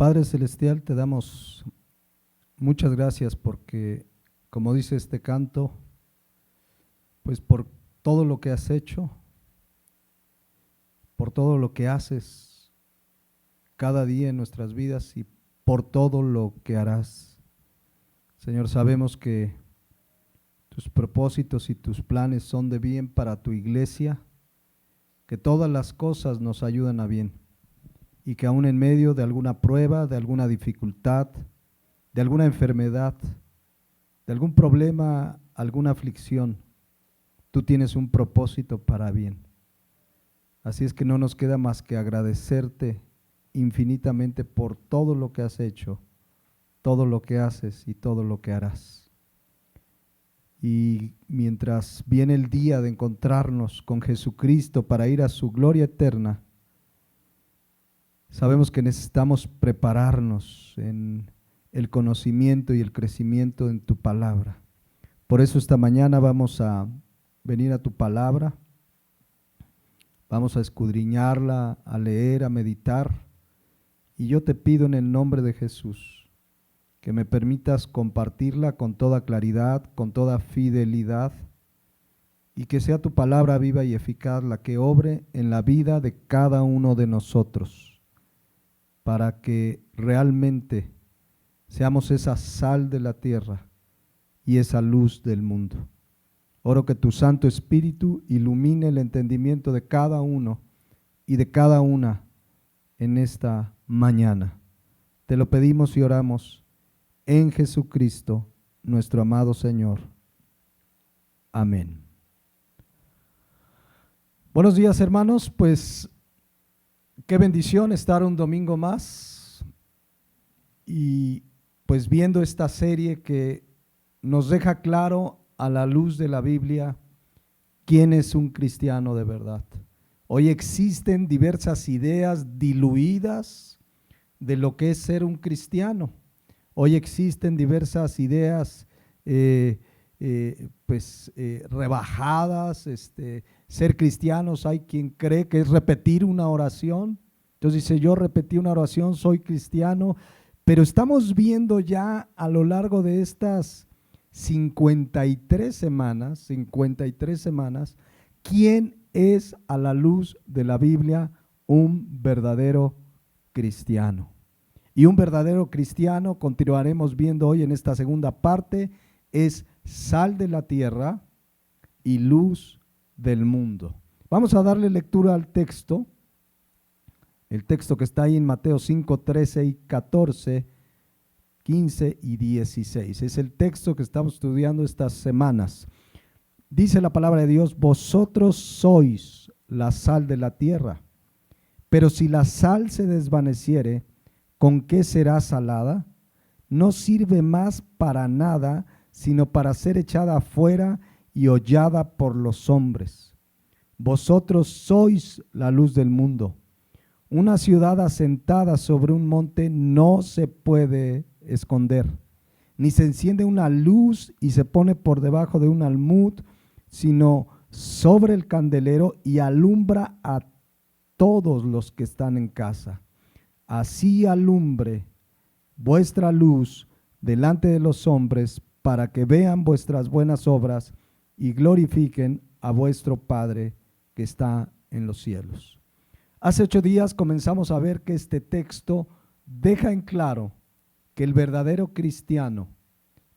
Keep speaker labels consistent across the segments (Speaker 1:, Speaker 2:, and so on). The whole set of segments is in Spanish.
Speaker 1: Padre Celestial, te damos muchas gracias porque, como dice este canto, pues por todo lo que has hecho, por todo lo que haces cada día en nuestras vidas y por todo lo que harás. Señor, sabemos que tus propósitos y tus planes son de bien para tu iglesia, que todas las cosas nos ayudan a bien y que aún en medio de alguna prueba, de alguna dificultad, de alguna enfermedad, de algún problema, alguna aflicción, tú tienes un propósito para bien. Así es que no nos queda más que agradecerte infinitamente por todo lo que has hecho, todo lo que haces y todo lo que harás. Y mientras viene el día de encontrarnos con Jesucristo para ir a su gloria eterna, sabemos que necesitamos prepararnos en el conocimiento y el crecimiento en tu palabra. Por eso esta mañana vamos a venir a tu palabra, vamos a escudriñarla, a leer, a meditar. Y yo te pido en el nombre de Jesús que me permitas compartirla con toda claridad, con toda fidelidad, y que sea tu palabra viva y eficaz la que obre en la vida de cada uno de nosotros, para que realmente seamos esa sal de la tierra y esa luz del mundo. Oro que tu Santo Espíritu ilumine el entendimiento de cada uno y de cada una en esta mañana. Te lo pedimos y oramos en Jesucristo, nuestro amado Señor. Amén. Buenos días, hermanos. Pues qué bendición estar un domingo más y pues viendo esta serie que nos deja claro a la luz de la Biblia quién es un cristiano de verdad. Hoy existen diversas ideas diluidas de lo que es ser un cristiano. Hoy existen diversas ideas rebajadas. Ser cristianos, hay quien cree que es repetir una oración. Entonces dice, yo repetí una oración, soy cristiano. Pero estamos viendo ya a lo largo de estas 53 semanas, quién es a la luz de la Biblia un verdadero cristiano. Y un verdadero cristiano, continuaremos viendo hoy en esta segunda parte, es sal de la tierra y luz del mundo. Vamos a darle lectura al texto, el texto que está ahí en Mateo 5, 13 y 14, 15 y 16. Es el texto que estamos estudiando estas semanas. Dice la palabra de Dios, vosotros sois la sal de la tierra, pero si la sal se desvaneciere, ¿con qué será salada? No sirve más para nada, sino para ser echada afuera y hollada por los hombres. Vosotros sois la luz del mundo. Una ciudad asentada sobre un monte no se puede esconder, ni se enciende una luz y se pone por debajo de un almud, sino sobre el candelero y alumbra a todos los que están en casa. Así alumbre vuestra luz delante de los hombres, para que vean vuestras buenas obras y glorifiquen a vuestro Padre que está en los cielos. Hace 8 días comenzamos a ver que este texto deja en claro que el verdadero cristiano,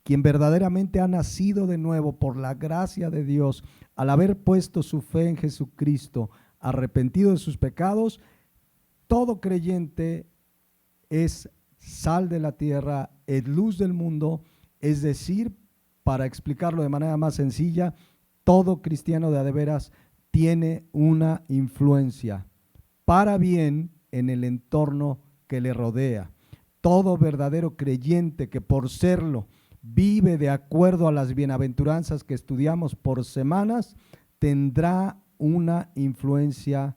Speaker 1: quien verdaderamente ha nacido de nuevo por la gracia de Dios, al haber puesto su fe en Jesucristo, arrepentido de sus pecados, todo creyente es sal de la tierra, es luz del mundo. Es decir, para explicarlo de manera más sencilla, todo cristiano de a de veras tiene una influencia para bien en el entorno que le rodea. Todo verdadero creyente que por serlo vive de acuerdo a las bienaventuranzas que estudiamos por semanas, tendrá una influencia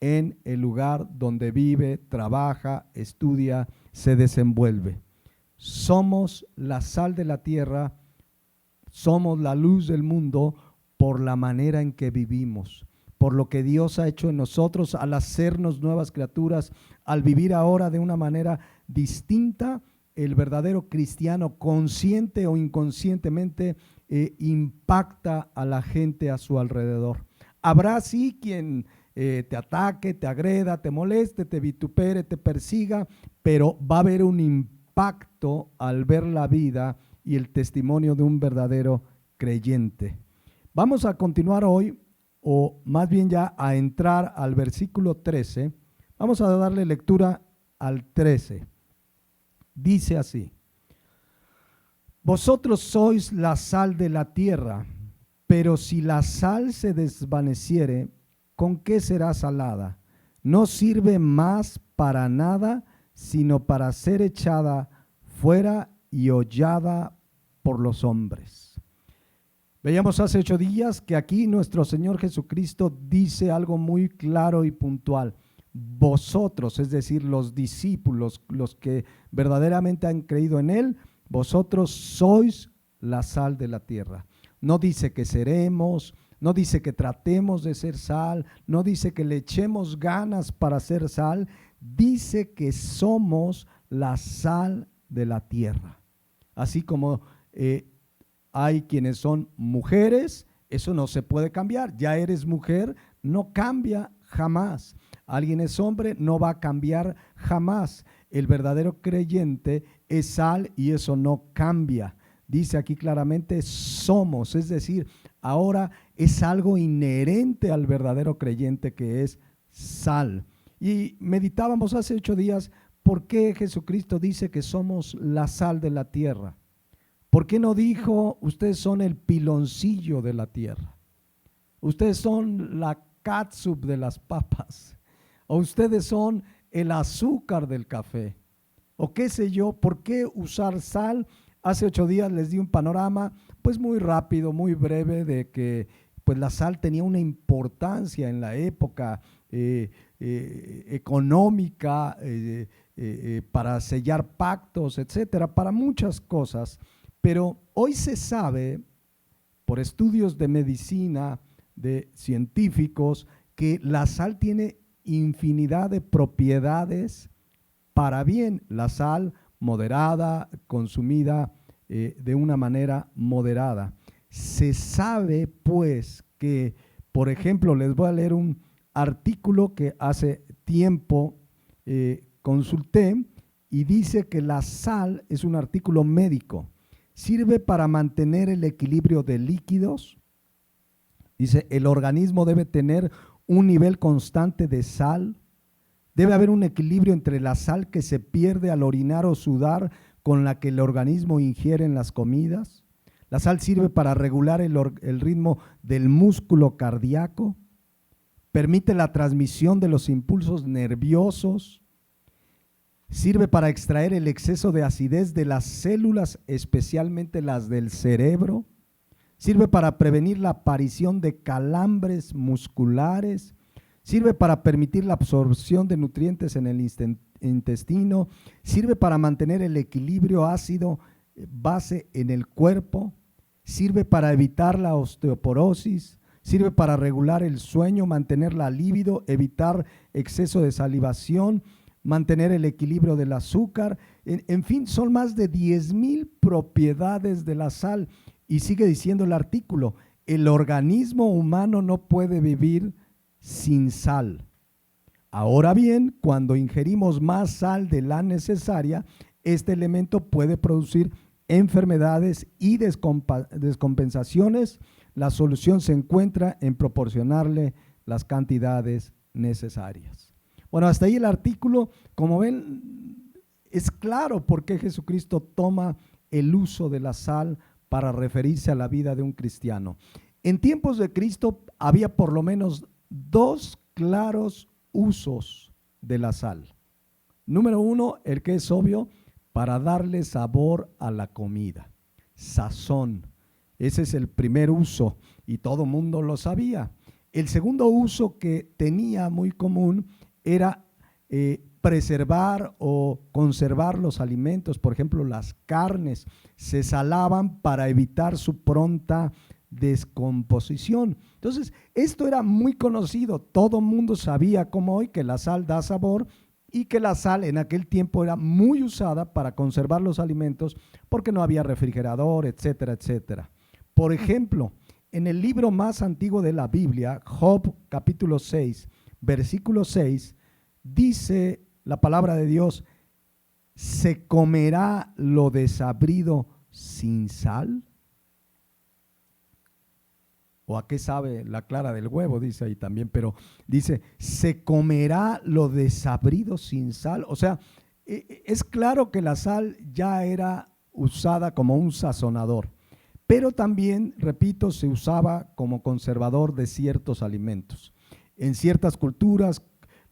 Speaker 1: en el lugar donde vive, trabaja, estudia, se desenvuelve. Somos la sal de la tierra, somos la luz del mundo por la manera en que vivimos, por lo que Dios ha hecho en nosotros, al hacernos nuevas criaturas, al vivir ahora de una manera distinta. El verdadero cristiano, consciente o inconscientemente, impacta a la gente a su alrededor. Habrá sí quien te ataque, te agreda, te moleste, te vitupere, te persiga, pero va a haber un impacto al ver la vida y el testimonio de un verdadero creyente. Vamos a continuar hoy, o más bien ya a entrar al versículo 13. Vamos a darle lectura al 13. Dice así: vosotros sois la sal de la tierra, pero si la sal se desvaneciere, ¿con qué será salada? No sirve más para nada, sino para ser echada fuera y hollada por los hombres. Veíamos hace 8 días que aquí nuestro Señor Jesucristo dice algo muy claro y puntual. Vosotros, es decir, los discípulos, los que verdaderamente han creído en Él, vosotros sois la sal de la tierra. No dice que seremos, no dice que tratemos de ser sal, no dice que le echemos ganas para ser sal, dice que somos la sal de la tierra. Así como hay quienes son mujeres, eso no se puede cambiar. Ya eres mujer, no cambia jamás. Alguien es hombre, no va a cambiar jamás. El verdadero creyente es sal y eso no cambia. Dice aquí claramente somos, es decir, ahora es algo inherente al verdadero creyente que es sal. Y meditábamos hace 8 días por qué Jesucristo dice que somos la sal de la tierra. ¿Por qué no dijo, ustedes son el piloncillo de la tierra? Ustedes son la catsup de las papas. O ustedes son el azúcar del café. O qué sé yo, ¿por qué usar sal? Hace 8 días les di un panorama, pues muy rápido, muy breve, de que pues la sal tenía una importancia en la época económica, para sellar pactos, etcétera, para muchas cosas. Pero hoy se sabe, por estudios de medicina, de científicos, que la sal tiene infinidad de propiedades para bien. La sal moderada, consumida de una manera moderada. Se sabe pues que, por ejemplo, les voy a leer un artículo que hace tiempo consulté y dice que la sal es un artículo médico. Sirve para mantener el equilibrio de líquidos. Dice, el organismo debe tener un nivel constante de sal. Debe haber un equilibrio entre la sal que se pierde al orinar o sudar con la que el organismo ingiere en las comidas. La sal sirve para regular el ritmo del músculo cardíaco. Permite la transmisión de los impulsos nerviosos. Sirve para extraer el exceso de acidez de las células, especialmente las del cerebro. Sirve para prevenir la aparición de calambres musculares. Sirve para permitir la absorción de nutrientes en el intestino. Sirve para mantener el equilibrio ácido base en el cuerpo. Sirve para evitar la osteoporosis. Sirve para regular el sueño, mantener la libido, evitar exceso de salivación, mantener el equilibrio del azúcar. En fin, son más de 10,000 propiedades de la sal. Y sigue diciendo el artículo, el organismo humano no puede vivir sin sal. Ahora bien, cuando ingerimos más sal de la necesaria, este elemento puede producir enfermedades y descompensaciones. La solución se encuentra en proporcionarle las cantidades necesarias. Bueno, hasta ahí el artículo. Como ven, es claro por qué Jesucristo toma el uso de la sal para referirse a la vida de un cristiano. En tiempos de Cristo había por lo menos 2 claros usos de la sal. Número 1, el que es obvio, para darle sabor a la comida, sazón. Ese es el primer uso y todo mundo lo sabía. El segundo uso que tenía muy común era preservar o conservar los alimentos. Por ejemplo, las carnes se salaban para evitar su pronta descomposición. Entonces, esto era muy conocido. Todo el mundo sabía, como hoy, que la sal da sabor y que la sal en aquel tiempo era muy usada para conservar los alimentos porque no había refrigerador, etcétera, etcétera. Por ejemplo, en el libro más antiguo de la Biblia, Job capítulo 6, versículo 6, dice la palabra de Dios: ¿se comerá lo desabrido sin sal? ¿O a qué sabe la clara del huevo? Dice ahí también, pero dice, ¿se comerá lo desabrido sin sal? O sea, es claro que la sal ya era usada como un sazonador, pero también, repito, se usaba como conservador de ciertos alimentos. En ciertas culturas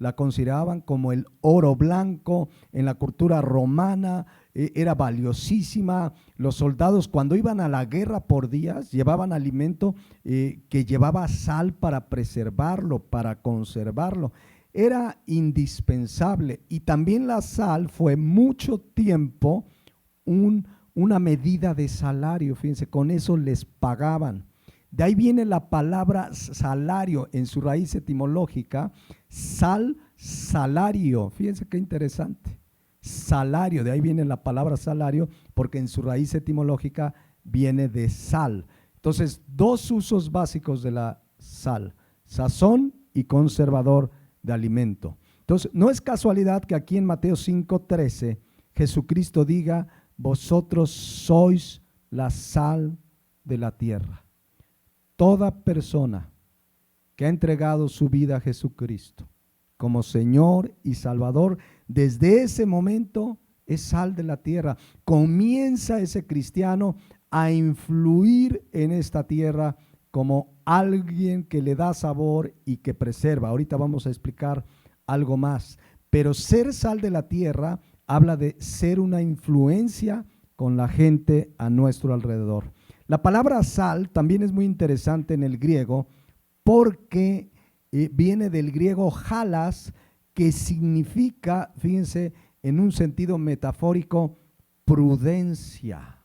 Speaker 1: la consideraban como el oro blanco. En la cultura romana era valiosísima. Los soldados, cuando iban a la guerra por días, llevaban alimento que llevaba sal para preservarlo, para conservarlo. Era indispensable. Y también la sal fue mucho tiempo una medida de salario. Fíjense, con eso les pagaban. De ahí viene la palabra salario en su raíz etimológica, salario. Fíjense qué interesante. Salario, de ahí viene la palabra salario, porque en su raíz etimológica viene de sal. Entonces, dos usos básicos de la sal: sazón y conservador de alimento. Entonces, no es casualidad que aquí en Mateo 5:13 Jesucristo diga: vosotros sois la sal de la tierra. Toda persona que ha entregado su vida a Jesucristo como Señor y Salvador, desde ese momento es sal de la tierra. Comienza ese cristiano a influir en esta tierra como alguien que le da sabor y que preserva. Ahorita vamos a explicar algo más. Pero ser sal de la tierra habla de ser una influencia con la gente a nuestro alrededor. La palabra sal también es muy interesante en el griego porque viene del griego halas, que significa, fíjense, en un sentido metafórico, prudencia.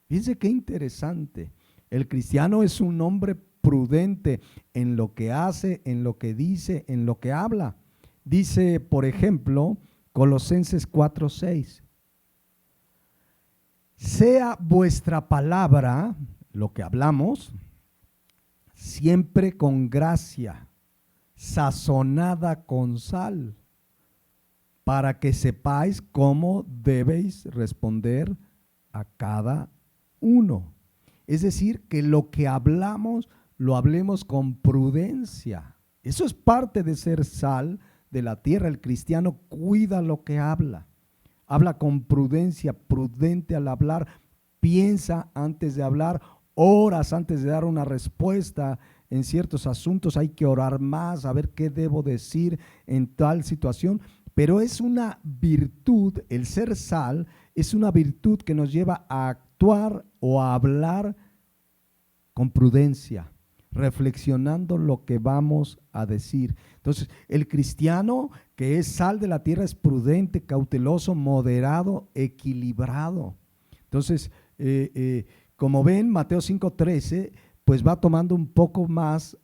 Speaker 1: Fíjense qué interesante. El cristiano es un hombre prudente en lo que hace, en lo que dice, en lo que habla. Dice, por ejemplo, Colosenses 4:6. Sea vuestra palabra, lo que hablamos, siempre con gracia, sazonada con sal, para que sepáis cómo debéis responder a cada uno. Es decir, que lo que hablamos, lo hablemos con prudencia. Eso es parte de ser sal de la tierra. El cristiano cuida lo que habla. Habla con prudencia, prudente al hablar, piensa antes de hablar, oras antes de dar una respuesta. En ciertos asuntos hay que orar más, a ver qué debo decir en tal situación. Pero es una virtud, el ser sal es una virtud que nos lleva a actuar o a hablar con prudencia, reflexionando lo que vamos a decir. Entonces, el cristiano que es sal de la tierra es prudente, cauteloso, moderado, equilibrado. Entonces, como ven, Mateo 5:13, pues va tomando un poco más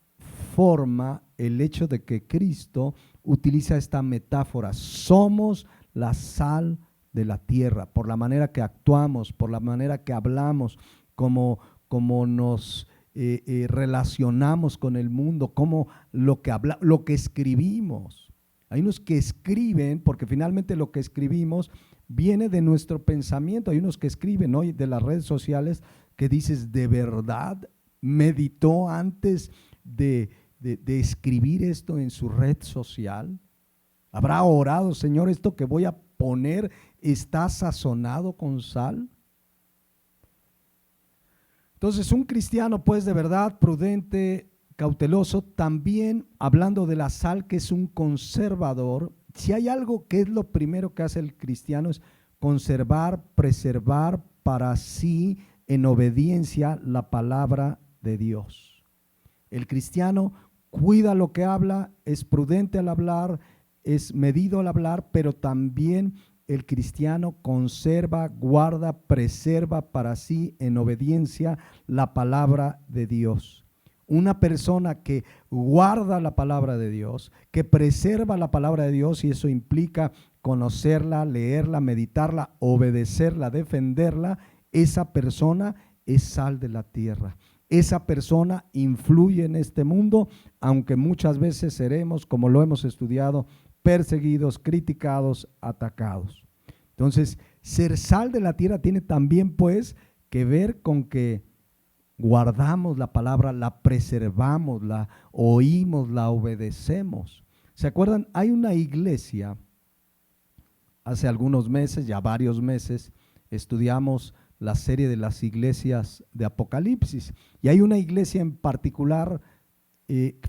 Speaker 1: forma el hecho de que Cristo utiliza esta metáfora. Somos la sal de la tierra, por la manera que actuamos, por la manera que hablamos, como nos relacionamos con el mundo, como lo que escribimos. Hay unos que escriben, porque finalmente lo que escribimos viene de nuestro pensamiento. Hay unos que escriben hoy de las redes sociales que dices, ¿de verdad meditó antes de escribir esto en su red social? ¿Habrá orado, Señor, esto que voy a poner está sazonado con sal? Entonces, un cristiano, pues, de verdad, prudente, cauteloso, también hablando de la sal, que es un conservador. Si hay algo que es lo primero que hace el cristiano, es conservar, preservar para sí, en obediencia, la palabra de Dios. El cristiano cuida lo que habla, es prudente al hablar, es medido al hablar, pero también el cristiano conserva, guarda, preserva para sí en obediencia la palabra de Dios. Una persona que guarda la palabra de Dios, que preserva la palabra de Dios, y eso implica conocerla, leerla, meditarla, obedecerla, defenderla, esa persona es sal de la tierra. Esa persona influye en este mundo, aunque muchas veces seremos, como lo hemos estudiado, perseguidos, criticados, atacados. Entonces, ser sal de la tierra tiene también pues que ver con que guardamos la palabra, la preservamos, la oímos, la obedecemos. ¿Se acuerdan? Hay una iglesia, hace algunos meses, ya varios meses, estudiamos la serie de las iglesias de Apocalipsis. Y hay una iglesia en particular,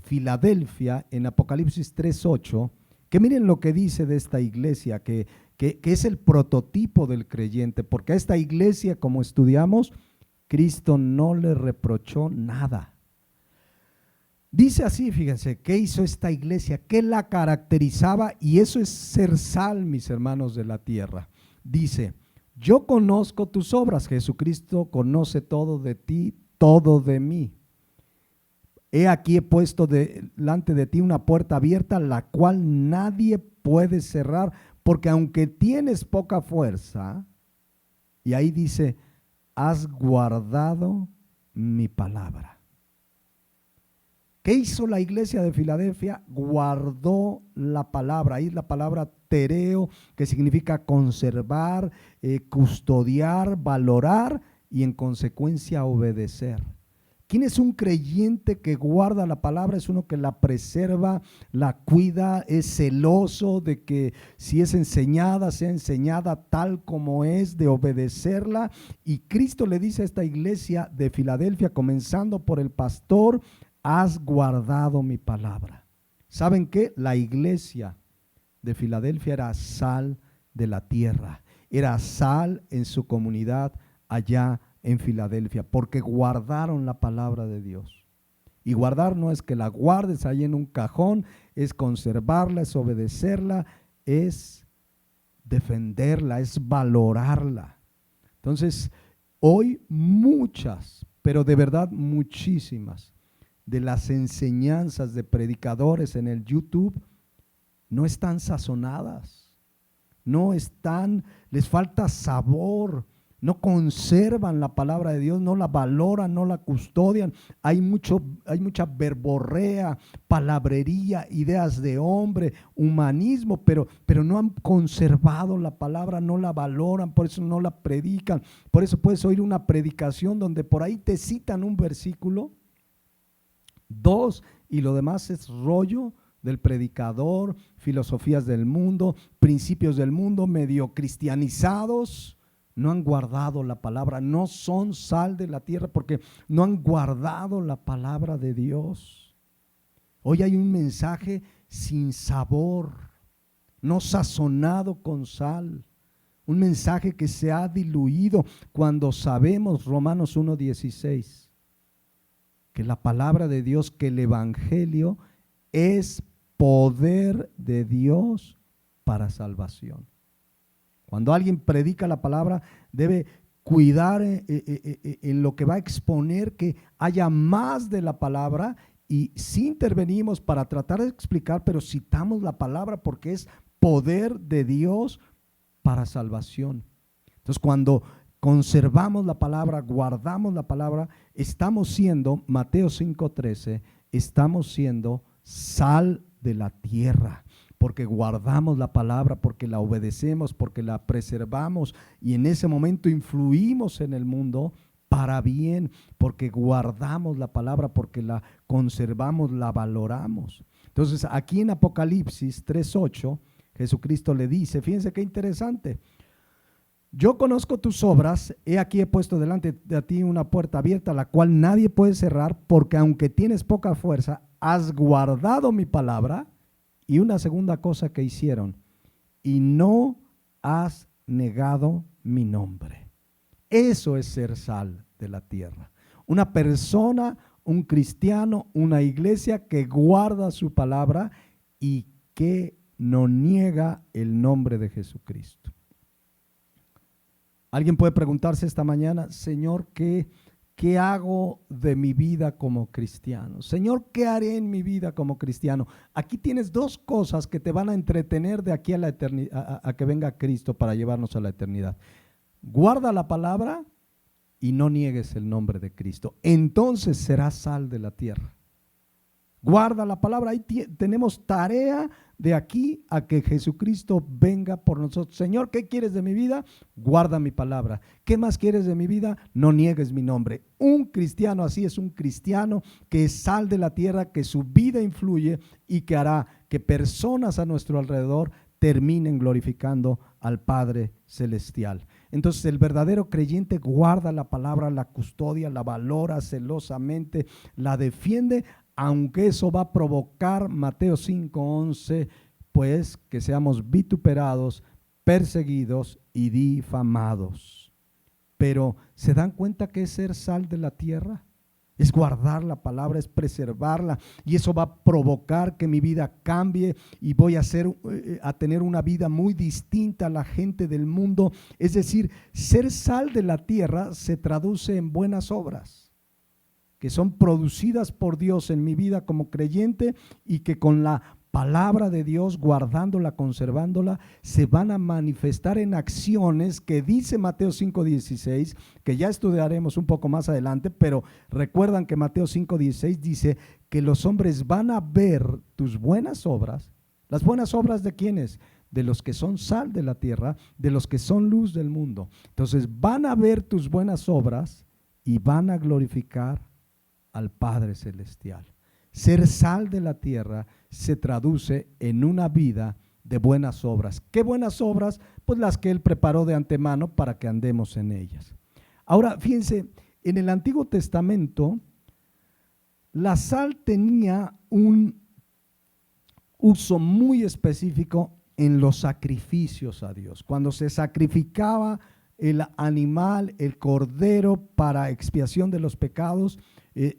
Speaker 1: Filadelfia, en Apocalipsis 3:8, que miren lo que dice de esta iglesia, que es el prototipo del creyente, porque a esta iglesia, como estudiamos, Cristo no le reprochó nada. Dice así, fíjense, ¿qué hizo esta iglesia? ¿Qué la caracterizaba? Y eso es ser sal, mis hermanos de la tierra. Dice: yo conozco tus obras. Jesucristo conoce todo de ti, todo de mí. He aquí he puesto delante de ti una puerta abierta, la cual nadie puede cerrar, porque aunque tienes poca fuerza, y ahí dice, has guardado mi palabra. ¿Qué hizo la iglesia de Filadelfia? Guardó la palabra. Ahí la palabra tereo, que significa conservar, custodiar, valorar y en consecuencia obedecer. ¿Quién es un creyente que guarda la palabra? Es uno que la preserva, la cuida, es celoso de que si es enseñada, sea enseñada tal como es, de obedecerla. Y Cristo le dice a esta iglesia de Filadelfia, comenzando por el pastor: has guardado mi palabra. ¿Saben qué? La iglesia de Filadelfia era sal de la tierra, era sal en su comunidad allá en Filadelfia, porque guardaron la palabra de Dios. Y guardar no es que la guardes ahí en un cajón, es conservarla, es obedecerla, es defenderla, es valorarla. Entonces, hoy muchas, pero de verdad muchísimas, de las enseñanzas de predicadores en el YouTube no están sazonadas, no están, les falta sabor, no conservan la palabra de Dios, no la valoran, no la custodian. Hay mucha verborrea, palabrería, ideas de hombre, humanismo, pero no han conservado la palabra, no la valoran, por eso no la predican. Por eso puedes oír una predicación donde por ahí te citan un versículo, dos, y lo demás es rollo del predicador, filosofías del mundo, principios del mundo, medio cristianizados. No han guardado la palabra, no son sal de la tierra porque no han guardado la palabra de Dios. Hoy hay un mensaje sin sabor, no sazonado con sal, un mensaje que se ha diluido cuando sabemos, Romanos 1:16, que la palabra de Dios, que el evangelio es poder de Dios para salvación. Cuando alguien predica la palabra, debe cuidar en lo que va a exponer, que haya más de la palabra, y sí intervenimos para tratar de explicar, pero citamos la palabra porque es poder de Dios para salvación. Entonces, cuando conservamos la palabra, guardamos la palabra, estamos siendo, Mateo 5:13, estamos siendo sal de la tierra, porque guardamos la palabra, porque la obedecemos, porque la preservamos, y en ese momento influimos en el mundo para bien, porque guardamos la palabra, porque la conservamos, la valoramos. Entonces, aquí en Apocalipsis 3:8, Jesucristo le dice, fíjense qué interesante: yo conozco tus obras, he aquí he puesto delante de ti una puerta abierta, la cual nadie puede cerrar, porque aunque tienes poca fuerza, has guardado mi palabra. Y una segunda cosa que hicieron, y no has negado mi nombre. Eso es ser sal de la tierra. Una persona, un cristiano, una iglesia que guarda su palabra y que no niega el nombre de Jesucristo. Alguien puede preguntarse esta mañana, Señor, ¿qué hago de mi vida como cristiano? Señor, ¿qué haré en mi vida como cristiano? Aquí tienes dos cosas que te van a entretener de aquí a la eternidad, a que venga Cristo para llevarnos a la eternidad. Guarda la palabra y no niegues el nombre de Cristo. Entonces serás sal de la tierra. Guarda la palabra. Ahí tenemos tarea de aquí a que Jesucristo venga por nosotros. Señor, ¿qué quieres de mi vida? Guarda mi palabra. ¿Qué más quieres de mi vida? No niegues mi nombre. Un cristiano así es un cristiano que es sal de la tierra, que su vida influye y que hará que personas a nuestro alrededor terminen glorificando al Padre Celestial. Entonces el verdadero creyente guarda la palabra, la custodia, la valora celosamente, la defiende, aunque eso va a provocar, Mateo 5:11, pues que seamos vituperados, perseguidos y difamados. Pero ¿se dan cuenta que es ser sal de la tierra? Es guardar la palabra, es preservarla, y eso va a provocar que mi vida cambie y voy a tener una vida muy distinta a la gente del mundo. Es decir, ser sal de la tierra se traduce en buenas obras que son producidas por Dios en mi vida como creyente y que con la palabra de Dios, guardándola, conservándola, se van a manifestar en acciones que dice Mateo 5:16, que ya estudiaremos un poco más adelante, pero recuerdan que Mateo 5:16 dice que los hombres van a ver tus buenas obras. ¿Las buenas obras de quiénes? De los que son sal de la tierra, de los que son luz del mundo. Entonces van a ver tus buenas obras y van a glorificar al Padre Celestial. Ser sal de la tierra se traduce en una vida de buenas obras. ¿Qué buenas obras? Pues las que Él preparó de antemano para que andemos en ellas. Ahora, fíjense, en el Antiguo Testamento, la sal tenía un uso muy específico en los sacrificios a Dios. Cuando se sacrificaba el animal, el cordero para expiación de los pecados,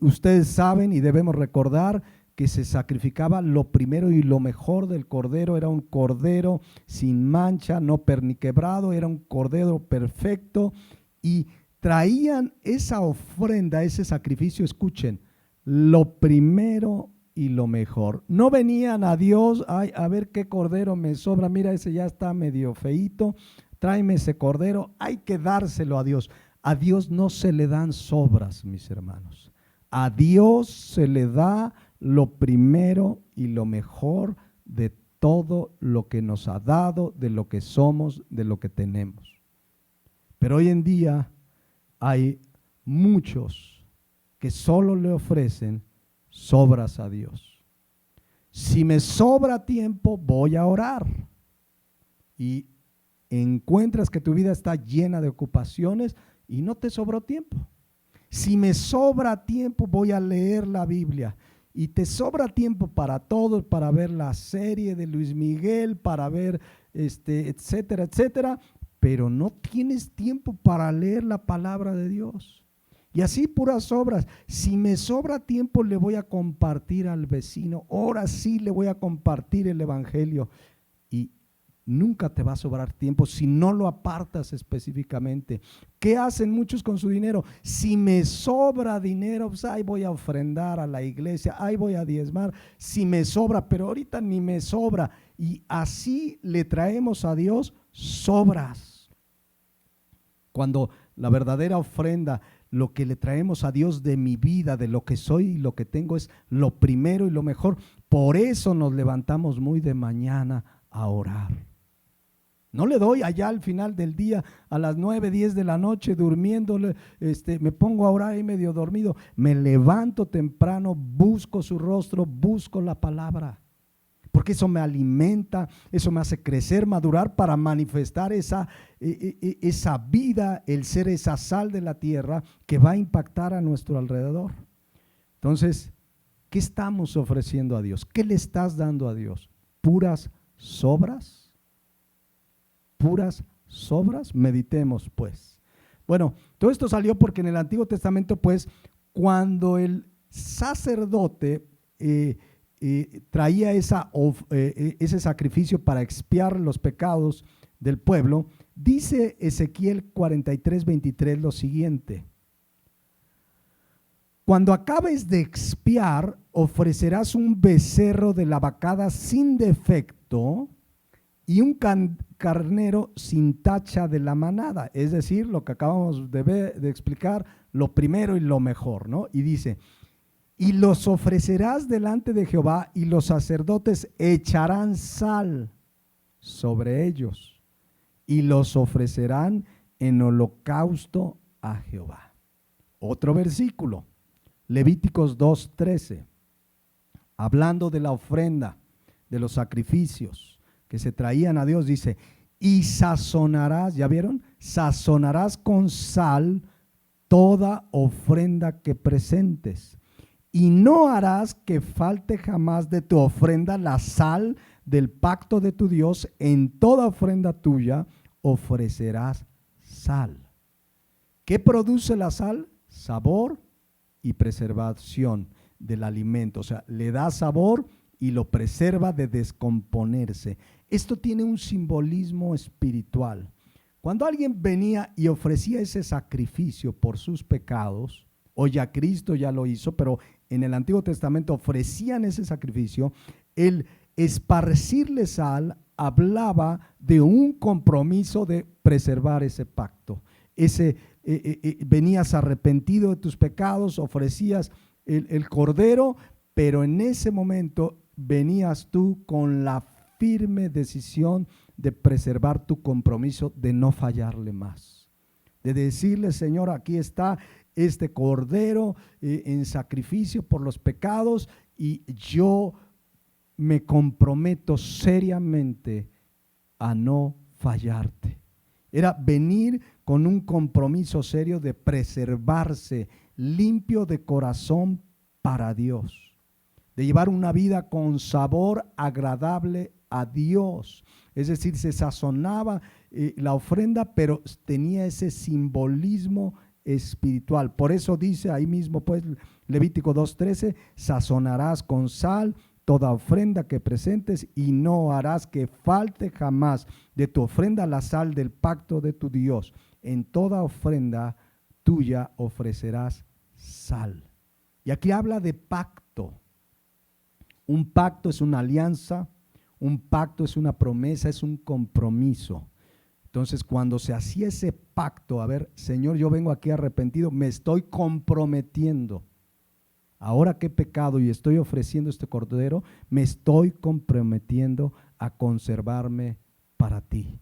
Speaker 1: ustedes saben y debemos recordar que se sacrificaba lo primero y lo mejor del cordero. Era un cordero sin mancha, no perniquebrado, era un cordero perfecto, y traían esa ofrenda, ese sacrificio, escuchen, lo primero y lo mejor. No venían a Dios, ay, a ver qué cordero me sobra, mira, ese ya está medio feíto, tráeme ese cordero. Hay que dárselo a Dios. A Dios no se le dan sobras, mis hermanos. A Dios se le da lo primero y lo mejor de todo lo que nos ha dado, de lo que somos, de lo que tenemos. Pero hoy en día hay muchos que solo le ofrecen sobras a Dios. Si me sobra tiempo, voy a orar. Y encuentras que tu vida está llena de ocupaciones y no te sobró tiempo. Si me sobra tiempo, voy a leer la Biblia. Y te sobra tiempo para todo, para ver la serie de Luis Miguel, para ver etcétera, etcétera, pero no tienes tiempo para leer la palabra de Dios. Y así puras obras. Si me sobra tiempo, le voy a compartir al vecino. Ahora sí le voy a compartir el evangelio. Y nunca te va a sobrar tiempo si no lo apartas específicamente. ¿Qué hacen muchos con su dinero? Si me sobra dinero, pues ahí voy a ofrendar a la iglesia, ahí voy a diezmar. Si me sobra, pero ahorita ni me sobra. Y así le traemos a Dios sobras. Cuando la verdadera ofrenda, lo que le traemos a Dios de mi vida, de lo que soy y lo que tengo, es lo primero y lo mejor. Por eso nos levantamos muy de mañana a orar. No le doy allá al final del día, a las 9, 10 de la noche, durmiendo, me pongo a orar ahí medio dormido. Me levanto temprano, busco su rostro, busco la palabra. Porque eso me alimenta, eso me hace crecer, madurar para manifestar esa vida, el ser esa sal de la tierra que va a impactar a nuestro alrededor. Entonces, ¿qué estamos ofreciendo a Dios? ¿Qué le estás dando a Dios? ¿Puras sobras? ¿Puras sobras? Meditemos pues. Bueno, todo esto salió porque en el Antiguo Testamento, pues, cuando el sacerdote traía ese sacrificio para expiar los pecados del pueblo, Dice Ezequiel 43:23 lo siguiente: cuando acabes de expiar, ofrecerás un becerro de la vacada sin defecto y un carnero sin tacha de la manada. Es decir, lo que acabamos de explicar, lo primero y lo mejor, ¿no? Y dice, y los ofrecerás delante de Jehová, y los sacerdotes echarán sal sobre ellos y los ofrecerán en holocausto a Jehová. Otro versículo, Levíticos 2:13, hablando de la ofrenda, de los sacrificios que se traían a Dios, dice, y sazonarás, ¿ya vieron? Sazonarás con sal toda ofrenda que presentes, y no harás que falte jamás de tu ofrenda la sal del pacto de tu Dios. En toda ofrenda tuya ofrecerás sal. ¿Qué produce la sal? Sabor y preservación del alimento. O sea, le da sabor y lo preserva de descomponerse. Esto tiene un simbolismo espiritual. Cuando alguien venía y ofrecía ese sacrificio por sus pecados, o ya Cristo ya lo hizo, pero en el Antiguo Testamento ofrecían ese sacrificio, el esparcirle sal hablaba de un compromiso de preservar ese pacto. Venías arrepentido de tus pecados, ofrecías el cordero, pero en ese momento venías tú con la firme decisión de preservar tu compromiso, de no fallarle más, de decirle, Señor, aquí está este cordero en sacrificio por los pecados, y yo me comprometo seriamente a no fallarte. Era venir con un compromiso serio de preservarse limpio de corazón para Dios, de llevar una vida con sabor agradable a Dios. Es decir, se sazonaba la ofrenda, pero tenía ese simbolismo espiritual. Por eso dice ahí mismo, pues, Levítico 2:13, sazonarás con sal toda ofrenda que presentes, y no harás que falte jamás de tu ofrenda la sal del pacto de tu Dios. En toda ofrenda tuya ofrecerás sal. Y aquí habla de pacto. Un pacto es una alianza, un pacto es una promesa, es un compromiso. Entonces, cuando se hacía ese pacto, a ver, Señor, yo vengo aquí arrepentido, me estoy comprometiendo. Ahora que he pecado y estoy ofreciendo este cordero, me estoy comprometiendo a conservarme para ti.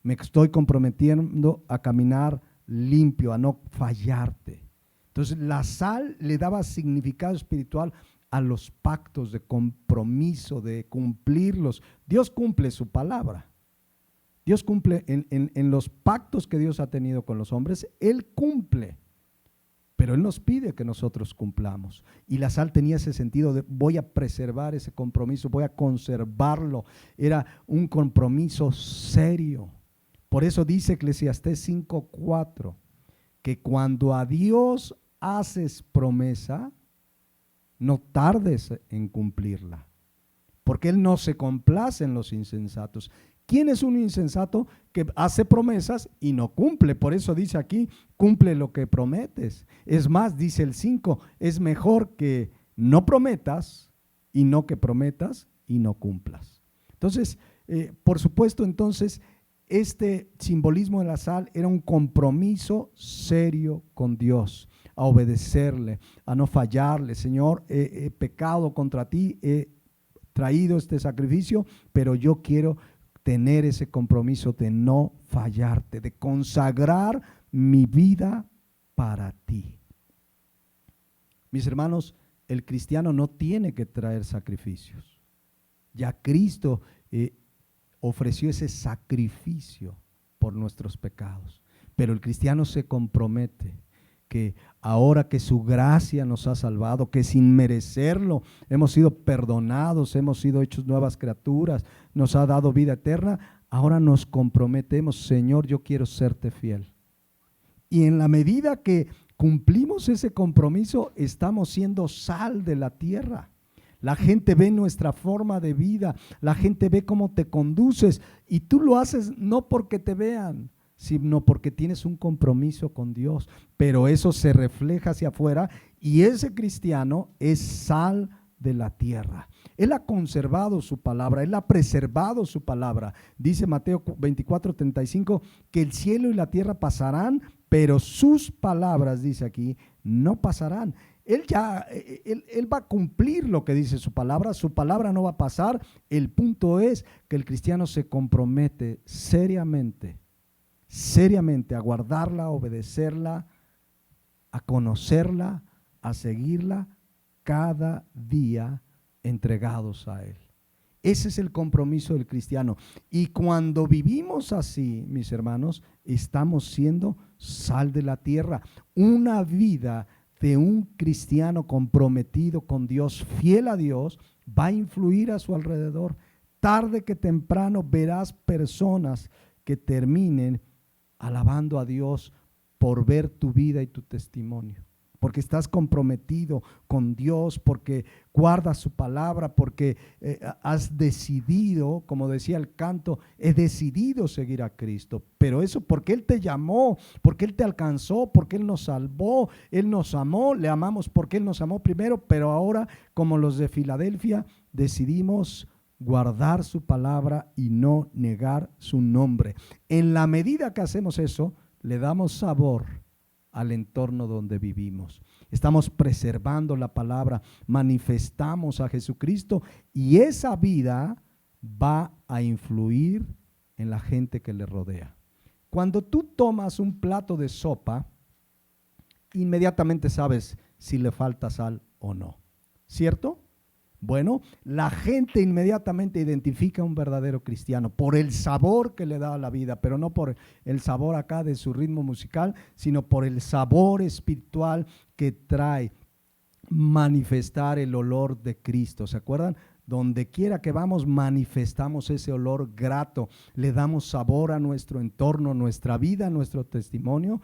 Speaker 1: Me estoy comprometiendo a caminar limpio, a no fallarte. Entonces, la sal le daba significado espiritual a los pactos de compromiso, de cumplirlos. Dios cumple su palabra. Dios cumple en los pactos que Dios ha tenido con los hombres, Él cumple. Pero Él nos pide que nosotros cumplamos. Y la sal tenía ese sentido de voy a preservar ese compromiso, voy a conservarlo. Era un compromiso serio. Por eso dice Eclesiastés 5:4, que cuando a Dios haces promesa, no tardes en cumplirla, porque Él no se complace en los insensatos. ¿Quién es un insensato que hace promesas y no cumple? Por eso dice aquí, cumple lo que prometes. Es más, dice el 5, es mejor que no prometas y no que prometas y no cumplas. Entonces, por supuesto, entonces, este simbolismo de la sal era un compromiso serio con Dios, a obedecerle, a no fallarle. Señor, he pecado contra ti, he traído este sacrificio, pero yo quiero tener ese compromiso de no fallarte, de consagrar mi vida para ti. Mis hermanos, el cristiano no tiene que traer sacrificios. Ya Cristo ofreció ese sacrificio por nuestros pecados. Pero el cristiano se compromete que ahora que su gracia nos ha salvado, que sin merecerlo hemos sido perdonados, hemos sido hechos nuevas criaturas, nos ha dado vida eterna, ahora nos comprometemos, Señor, yo quiero serte fiel. Y en la medida que cumplimos ese compromiso, estamos siendo sal de la tierra. La gente ve nuestra forma de vida, la gente ve cómo te conduces y tú lo haces no porque te vean, sino porque tienes un compromiso con Dios. Pero eso se refleja hacia afuera y ese cristiano es sal de la tierra. Él ha conservado su palabra, Él ha preservado su palabra. Dice Mateo 24:35 que el cielo y la tierra pasarán, pero sus palabras, dice aquí, no pasarán. Él va a cumplir lo que dice su palabra no va a pasar. El punto es que el cristiano se compromete seriamente a guardarla, a obedecerla, a conocerla, a seguirla cada día entregados a Él. Ese es el compromiso del cristiano. Y cuando vivimos así, mis hermanos, estamos siendo sal de la tierra. Una vida de un cristiano comprometido con Dios, fiel a Dios, va a influir a su alrededor. Tarde que temprano verás personas que terminen alabando a Dios por ver tu vida y tu testimonio. Porque estás comprometido con Dios, porque guardas su palabra, porque has decidido, como decía el canto, he decidido seguir a Cristo. Pero eso porque Él te llamó, porque Él te alcanzó, porque Él nos salvó, Él nos amó, le amamos porque Él nos amó primero, pero ahora, como los de Filadelfia, decidimos guardar su palabra y no negar su nombre. En la medida que hacemos eso, le damos sabor al entorno donde vivimos. Estamos preservando la palabra, manifestamos a Jesucristo y esa vida va a influir en la gente que le rodea. Cuando tú tomas un plato de sopa, inmediatamente sabes si le falta sal o no, ¿cierto? Bueno, la gente inmediatamente identifica a un verdadero cristiano por el sabor que le da a la vida, pero no por el sabor acá de su ritmo musical, sino por el sabor espiritual que trae manifestar el olor de Cristo. ¿Se acuerdan? Donde quiera que vamos, manifestamos ese olor grato, le damos sabor a nuestro entorno, nuestra vida, nuestro testimonio,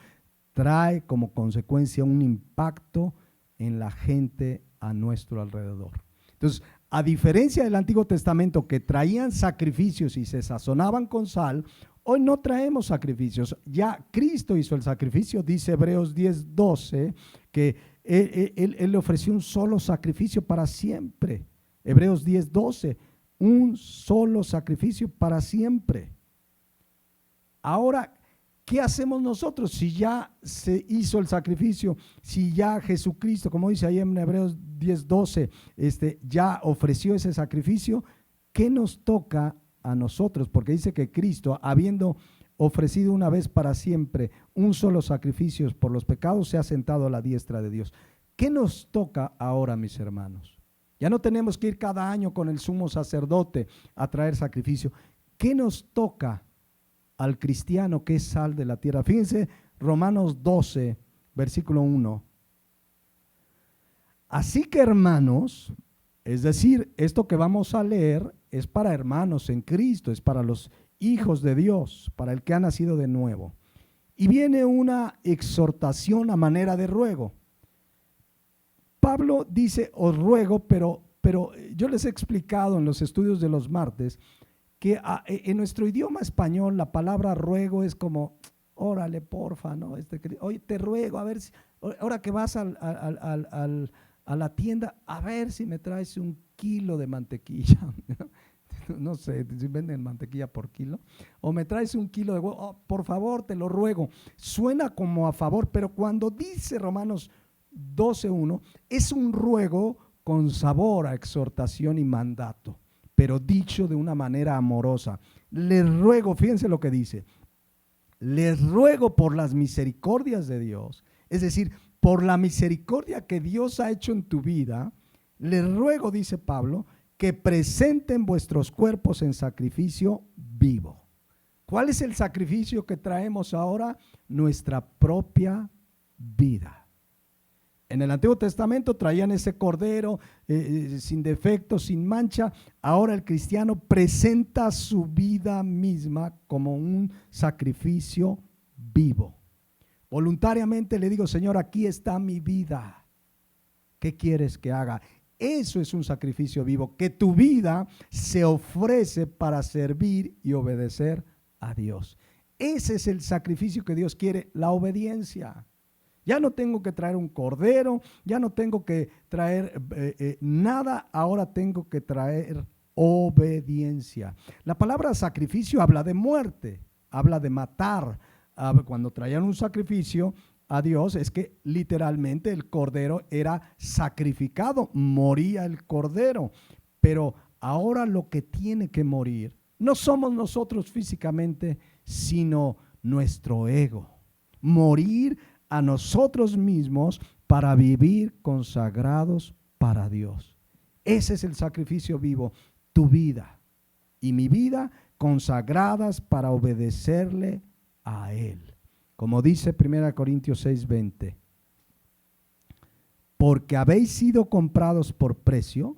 Speaker 1: trae como consecuencia un impacto en la gente a nuestro alrededor. Entonces, a diferencia del Antiguo Testamento que traían sacrificios y se sazonaban con sal, hoy no traemos sacrificios. Ya Cristo hizo el sacrificio, dice Hebreos 10:12, que él le ofreció un solo sacrificio para siempre. Hebreos 10:12, un solo sacrificio para siempre. Ahora, ¿qué hacemos nosotros si ya se hizo el sacrificio? Si ya Jesucristo, como dice ahí en Hebreos 10:12, ya ofreció ese sacrificio, ¿qué nos toca a nosotros? Porque dice que Cristo, habiendo ofrecido una vez para siempre un solo sacrificio por los pecados, se ha sentado a la diestra de Dios. ¿Qué nos toca ahora, mis hermanos? Ya no tenemos que ir cada año con el sumo sacerdote a traer sacrificio. ¿Qué nos toca al cristiano que es sal de la tierra? Fíjense, Romanos 12, versículo 1. Así que, hermanos, es decir, esto que vamos a leer es para hermanos en Cristo, es para los hijos de Dios, para el que ha nacido de nuevo. Y viene una exhortación a manera de ruego. Pablo dice, os ruego, pero yo les he explicado en los estudios de los martes que en nuestro idioma español la palabra ruego es como, órale, porfa, ¿no? Oye, te ruego, a ver, ahora que vas a la tienda, a ver si me traes 1 kilo de mantequilla. No sé si venden mantequilla por kilo. O me traes 1 kilo de huevo, oh, por favor, te lo ruego. Suena como a favor, pero cuando dice Romanos 12:1, es un ruego con sabor a exhortación y mandato, pero dicho de una manera amorosa. Les ruego, fíjense lo que dice, les ruego por las misericordias de Dios, es decir, por la misericordia que Dios ha hecho en tu vida, les ruego, dice Pablo, que presenten vuestros cuerpos en sacrificio vivo. ¿Cuál es el sacrificio que traemos ahora? Nuestra propia vida. En el Antiguo Testamento traían ese cordero sin defecto, sin mancha. Ahora el cristiano presenta su vida misma como un sacrificio vivo. Voluntariamente le digo, Señor, aquí está mi vida. ¿Qué quieres que haga? Eso es un sacrificio vivo, que tu vida se ofrece para servir y obedecer a Dios. Ese es el sacrificio que Dios quiere, la obediencia. Ya no tengo que traer un cordero, ya no tengo que traer nada, ahora tengo que traer obediencia. La palabra sacrificio habla de muerte, habla de matar. Cuando traían un sacrificio a Dios, es que literalmente el cordero era sacrificado, moría el cordero. Pero ahora lo que tiene que morir no somos nosotros físicamente, sino nuestro ego. Morir a nosotros mismos para vivir consagrados para Dios. Ese es el sacrificio vivo, tu vida y mi vida consagradas para obedecerle a Él. Como dice 1 Corintios 6:20, porque habéis sido comprados por precio,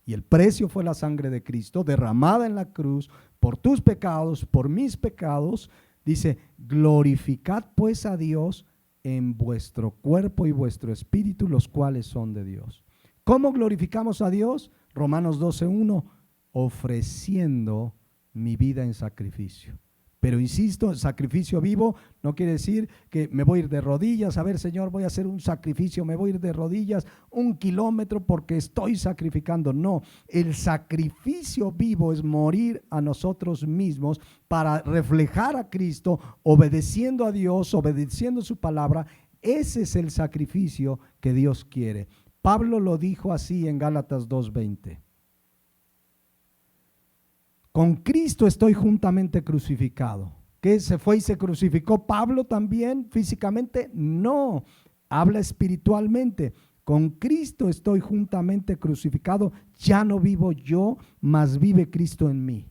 Speaker 1: y el precio fue la sangre de Cristo derramada en la cruz por tus pecados, por mis pecados. Dice, glorificad pues a Dios en vuestro cuerpo y vuestro espíritu, los cuales son de Dios. ¿Cómo glorificamos a Dios? Romanos 12:1, ofreciendo mi vida en sacrificio. Pero insisto, sacrificio vivo no quiere decir que me voy a ir de rodillas. A ver, Señor, voy a hacer un sacrificio, me voy a ir de rodillas 1 kilómetro porque estoy sacrificando. No, el sacrificio vivo es morir a nosotros mismos para reflejar a Cristo, obedeciendo a Dios, obedeciendo su palabra. Ese es el sacrificio que Dios quiere. Pablo lo dijo así en Gálatas 2:20. Con Cristo estoy juntamente crucificado. ¿Qué? ¿Se fue y se crucificó Pablo también físicamente? No, habla espiritualmente. Con Cristo estoy juntamente crucificado. Ya no vivo yo, mas vive Cristo en mí.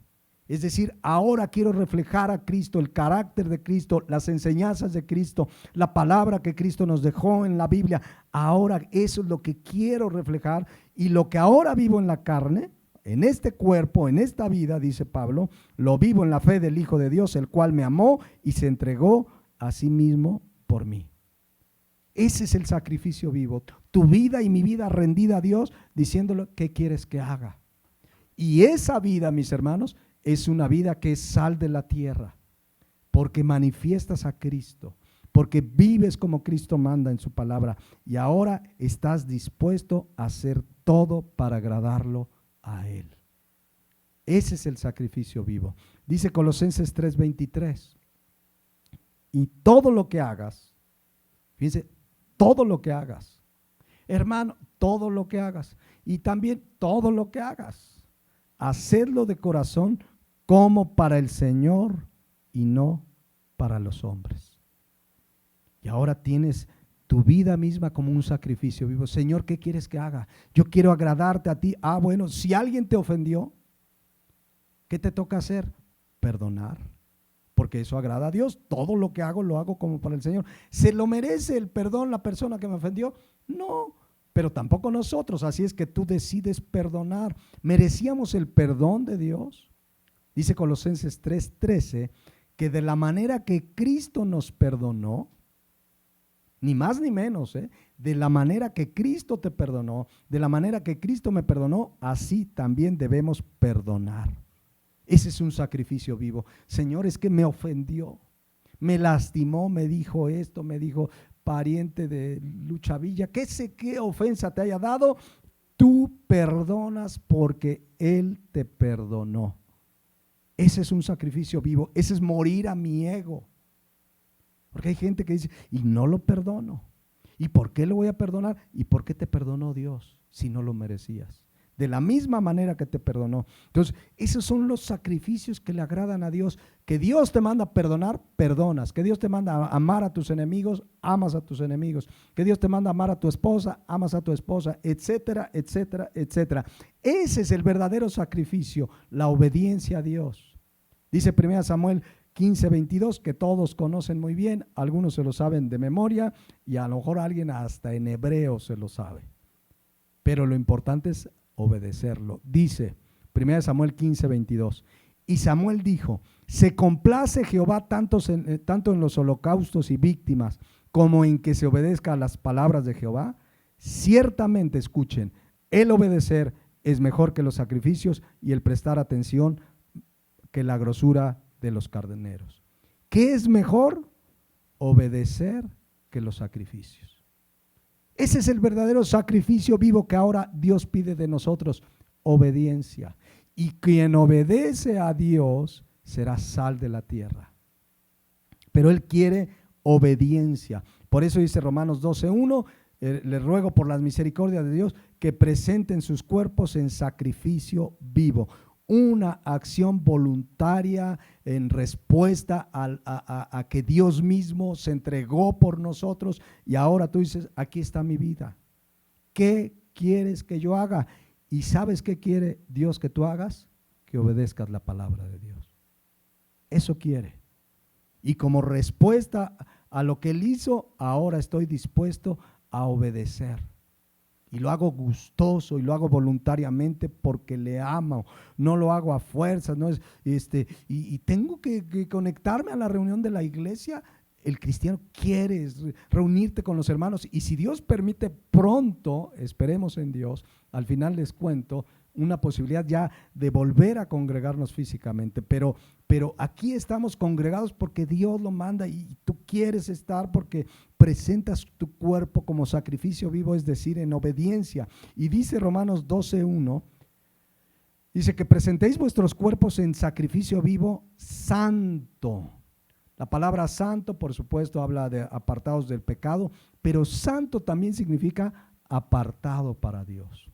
Speaker 1: Es decir, ahora quiero reflejar a Cristo, el carácter de Cristo, las enseñanzas de Cristo, la palabra que Cristo nos dejó en la Biblia. Ahora eso es lo que quiero reflejar, y lo que ahora vivo en la carne, en este cuerpo, en esta vida, dice Pablo, lo vivo en la fe del Hijo de Dios, el cual me amó y se entregó a sí mismo por mí. Ese es el sacrificio vivo, tu vida y mi vida rendida a Dios, diciéndole qué quieres que haga. Y esa vida, mis hermanos, es una vida que es sal de la tierra, porque manifiestas a Cristo, porque vives como Cristo manda en su palabra, y ahora estás dispuesto a hacer todo para agradarlo a Él. Ese es el sacrificio vivo. Dice Colosenses 3:23, y todo lo que hagas, fíjense, todo lo que hagas, hermano, todo lo que hagas, y también todo lo que hagas, hacedlo de corazón como para el Señor y no para los hombres. Y ahora tienes tu vida misma como un sacrificio vivo. Señor, ¿qué quieres que haga? Yo quiero agradarte a ti. Bueno, si alguien te ofendió, ¿qué te toca hacer? Perdonar, porque eso agrada a Dios. Todo lo que hago lo hago como para el Señor. ¿Se lo merece el perdón la persona que me ofendió? No, pero tampoco nosotros. Así es que tú decides perdonar. ¿Merecíamos el perdón de Dios? Dice Colosenses 3:13 que de la manera que Cristo nos perdonó, ni más ni menos, de la manera que Cristo te perdonó, de la manera que Cristo me perdonó, así también debemos perdonar. Ese es un sacrificio vivo. Señor, es que me ofendió, me lastimó, me dijo esto, me dijo pariente de Luchavilla, qué sé qué ofensa te haya dado, tú perdonas porque Él te perdonó. Ese es un sacrificio vivo, ese es morir a mi ego. Porque hay gente que dice, y no lo perdono. ¿Y por qué lo voy a perdonar? ¿Y por qué te perdonó Dios si no lo merecías? De la misma manera que te perdonó. Entonces, esos son los sacrificios que le agradan a Dios. Que Dios te manda a perdonar, perdonas. Que Dios te manda a amar a tus enemigos, amas a tus enemigos. Que Dios te manda a amar a tu esposa, amas a tu esposa, etcétera, etcétera, etcétera. Ese es el verdadero sacrificio, la obediencia a Dios. Dice 1 Samuel 15:22, que todos conocen muy bien, algunos se lo saben de memoria y a lo mejor alguien hasta en hebreo se lo sabe. Pero lo importante es obedecerlo. Dice 1 Samuel 15:22, y Samuel dijo, se complace Jehová tanto en los holocaustos y víctimas como en que se obedezca a las palabras de Jehová. Ciertamente, escuchen, El obedecer es mejor que los sacrificios y el prestar atención que la grosura de los carneros. ¿Qué es mejor? Obedecer que los sacrificios. Ese es el verdadero sacrificio vivo que ahora Dios pide de nosotros, obediencia. Y quien obedece a Dios será sal de la tierra. Pero Él quiere obediencia. Por eso dice Romanos 12:1, les ruego por las misericordias de Dios que presenten sus cuerpos en sacrificio vivo. Una acción voluntaria en respuesta a que Dios mismo se entregó por nosotros y ahora tú dices, aquí está mi vida. ¿Qué quieres que yo haga? ¿Y sabes qué quiere Dios que tú hagas? Que obedezcas la palabra de Dios. Eso quiere. Y como respuesta a lo que Él hizo, ahora estoy dispuesto a obedecer. Y lo hago gustoso y lo hago voluntariamente porque le amo. No lo hago a fuerzas. No es, y tengo que conectarme a la reunión de la iglesia. El cristiano quiere reunirte con los hermanos. Y si Dios permite pronto, esperemos en Dios, al final les cuento, una posibilidad ya de volver a congregarnos físicamente. Pero aquí estamos congregados porque Dios lo manda y tú quieres estar porque presentas tu cuerpo como sacrificio vivo, es decir, en obediencia. Y dice Romanos 12:1, dice que presentéis vuestros cuerpos en sacrificio vivo santo. La palabra santo, por supuesto, habla de apartados del pecado, pero santo también significa apartado para Dios.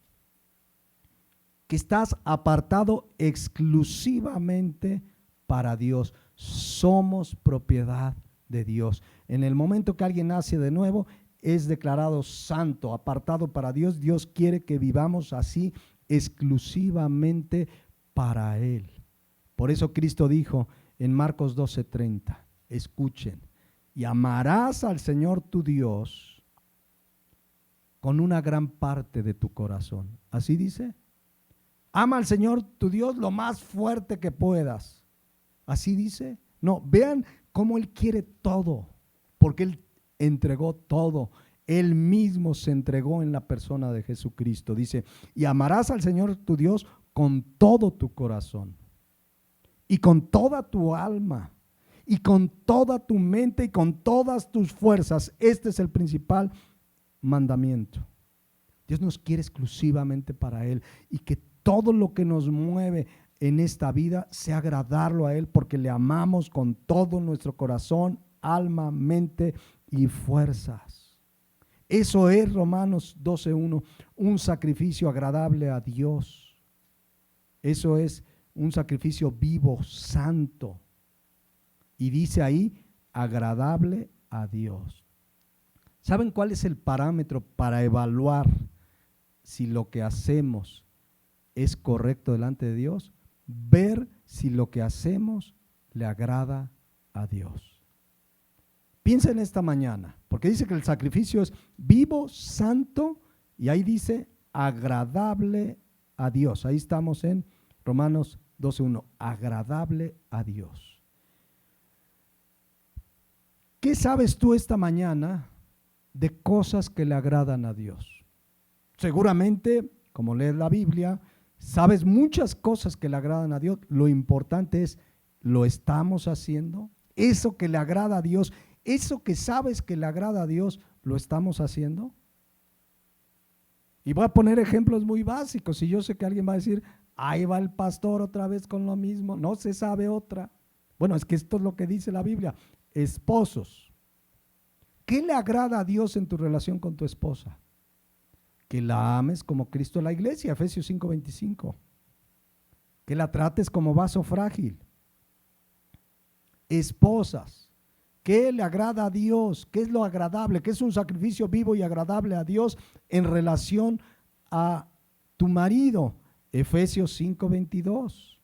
Speaker 1: Que estás apartado exclusivamente para Dios. Somos propiedad de Dios. En el momento que alguien nace de nuevo, es declarado santo, apartado para Dios. Dios quiere que vivamos así exclusivamente para Él. Por eso Cristo dijo en Marcos 12:30, escuchen, y amarás al Señor tu Dios con una gran parte de tu corazón. ¿Así dice? Ama al Señor tu Dios lo más fuerte que puedas. ¿Así dice? No, vean cómo Él quiere todo, porque Él entregó todo. Él mismo se entregó en la persona de Jesucristo. Dice, y amarás al Señor tu Dios con todo tu corazón, y con toda tu alma, y con toda tu mente, y con todas tus fuerzas. Este es el principal mandamiento. Dios nos quiere exclusivamente para Él, y que todo lo que nos mueve en esta vida sea agradarlo a Él, porque le amamos con todo nuestro corazón, alma, mente y fuerzas. Eso es Romanos 12:1, un sacrificio agradable a Dios. Eso es un sacrificio vivo, santo. Y dice ahí, agradable a Dios. ¿Saben cuál es el parámetro para evaluar si lo que hacemos es correcto delante de Dios? Ver si lo que hacemos le agrada a Dios. Piensa en esta mañana, porque dice que el sacrificio es vivo, santo, y ahí dice agradable a Dios. Ahí estamos en Romanos 12:1, agradable a Dios. ¿Qué sabes tú esta mañana de cosas que le agradan a Dios? Seguramente, como lees la Biblia, sabes muchas cosas que le agradan a Dios. Lo importante es, ¿lo estamos haciendo? Eso que le agrada a Dios, eso que sabes que le agrada a Dios, ¿lo estamos haciendo? Y voy a poner ejemplos muy básicos. Y yo sé que alguien va a decir, ahí va el pastor otra vez con lo mismo, no se sabe otra. Bueno, es que esto es lo que dice la Biblia. Esposos, ¿qué le agrada a Dios en tu relación con tu esposa? Que la ames como Cristo a la iglesia, Efesios 5:25. Que la trates como vaso frágil. Esposas, ¿qué le agrada a Dios? ¿Qué es lo agradable? ¿Qué es un sacrificio vivo y agradable a Dios en relación a tu marido? Efesios 5:22.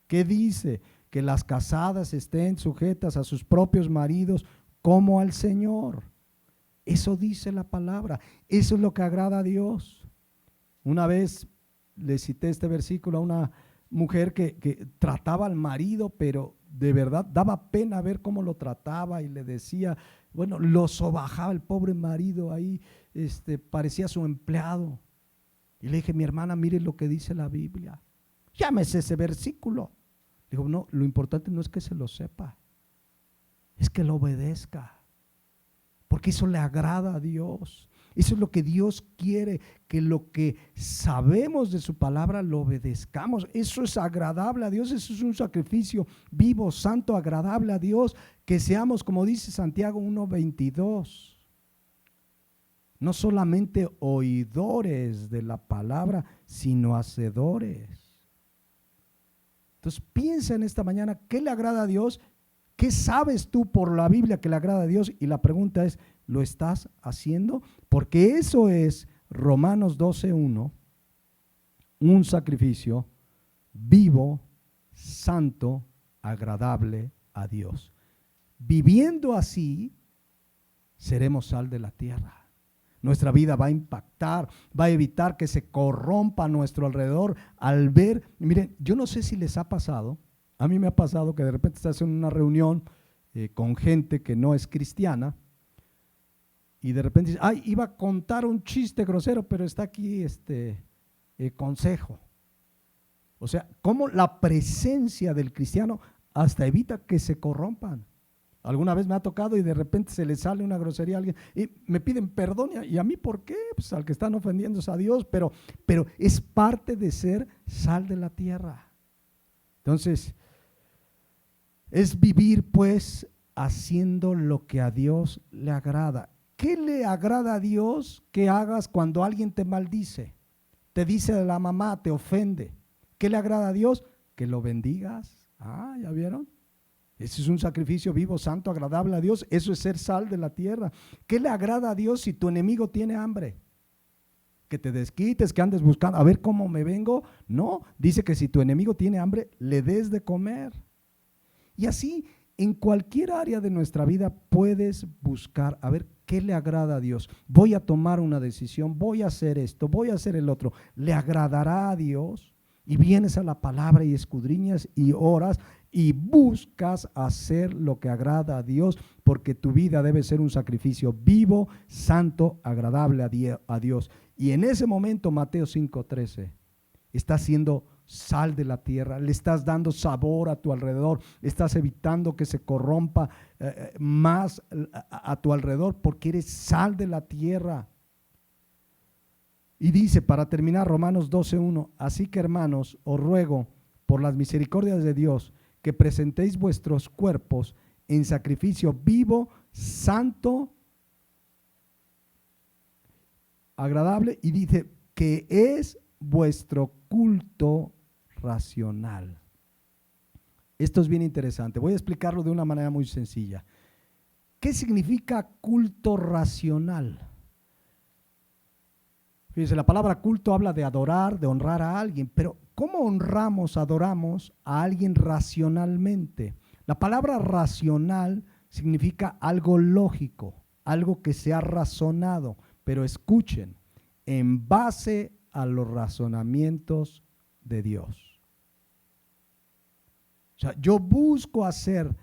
Speaker 1: ¿Qué dice? Que las casadas estén sujetas a sus propios maridos como al Señor. Eso dice la palabra. Eso es lo que agrada a Dios. Una vez le cité este versículo a una mujer que trataba al marido, pero de verdad daba pena ver cómo lo trataba y le decía, bueno, lo sobajaba el pobre marido ahí, parecía su empleado. Y le dije, mi hermana, mire lo que dice la Biblia. Llámese ese versículo. Digo, no, lo importante no es que se lo sepa, es que lo obedezca, porque eso le agrada a Dios. Eso es lo que Dios quiere, que lo que sabemos de su palabra lo obedezcamos. Eso es agradable a Dios, eso es un sacrificio vivo, santo, agradable a Dios, que seamos, como dice Santiago 1:22, no solamente oidores de la palabra, sino hacedores. Entonces piensa en esta mañana, ¿qué le agrada a Dios? ¿Qué sabes tú por la Biblia que le agrada a Dios? Y la pregunta es, ¿lo estás haciendo? Porque eso es Romanos 12:1, un sacrificio vivo, santo, agradable a Dios. Viviendo así, seremos sal de la tierra. Nuestra vida va a impactar, va a evitar que se corrompa a nuestro alrededor al ver. Miren, yo no sé si les ha pasado, a mí me ha pasado que de repente estás en una reunión con gente que no es cristiana y de repente dices, ay, iba a contar un chiste grosero, pero está aquí consejo. O sea, cómo la presencia del cristiano hasta evita que se corrompan. Alguna vez me ha tocado y de repente se le sale una grosería a alguien y me piden perdón. ¿Y a mí por qué? Pues al que están ofendiendo es a Dios, pero es parte de ser sal de la tierra. Entonces, es vivir pues haciendo lo que a Dios le agrada. ¿Qué le agrada a Dios que hagas cuando alguien te maldice? Te dice de la mamá, te ofende. ¿Qué le agrada a Dios? Que lo bendigas. Ah, ¿ya vieron? Ese es un sacrificio vivo, santo, agradable a Dios. Eso es ser sal de la tierra. ¿Qué le agrada a Dios si tu enemigo tiene hambre? Que te desquites, que andes buscando, a ver cómo me vengo. No, dice que si tu enemigo tiene hambre, le des de comer. Y así, en cualquier área de nuestra vida puedes buscar, a ver qué le agrada a Dios. Voy a tomar una decisión, voy a hacer esto, voy a hacer el otro. ¿Le agradará a Dios? Y vienes a la palabra y escudriñas y oras y buscas hacer lo que agrada a Dios, porque tu vida debe ser un sacrificio vivo, santo, agradable a Dios. Y en ese momento, Mateo 5:13, estás siendo sal de la tierra, le estás dando sabor a tu alrededor, estás evitando que se corrompa más a tu alrededor, porque eres sal de la tierra. Y dice, para terminar, Romanos 12:1, así que hermanos, os ruego por las misericordias de Dios que presentéis vuestros cuerpos en sacrificio vivo, santo, agradable, y dice que es vuestro culto racional. Esto es bien interesante. Voy a explicarlo de una manera muy sencilla. ¿Qué significa culto racional? Fíjense, la palabra culto habla de adorar, de honrar a alguien, pero ¿cómo honramos, adoramos a alguien racionalmente? La palabra racional significa algo lógico, algo que se ha razonado, pero escuchen, en base a los razonamientos de Dios. O sea, yo busco hacer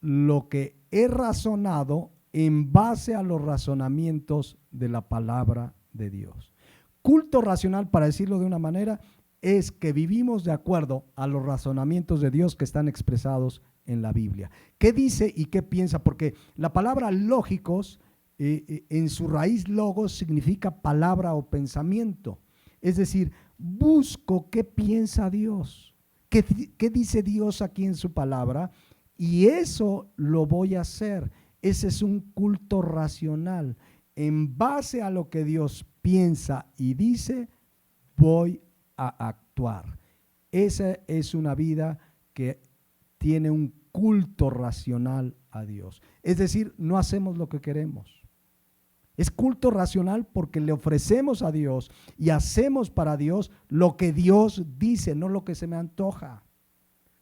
Speaker 1: lo que he razonado en base a los razonamientos de la palabra de Dios. Culto racional, para decirlo de una manera, es que vivimos de acuerdo a los razonamientos de Dios que están expresados en la Biblia. ¿Qué dice y qué piensa? Porque la palabra lógicos, en su raíz logos, significa palabra o pensamiento. Es decir, busco qué piensa Dios, qué dice Dios aquí en su palabra, y eso lo voy a hacer. Ese es un culto racional. En base a lo que Dios piensa y dice, voy a actuar. Esa es una vida que tiene un culto racional a Dios. Es decir, no hacemos lo que queremos. Es culto racional porque le ofrecemos a Dios y hacemos para Dios lo que Dios dice, no lo que se me antoja.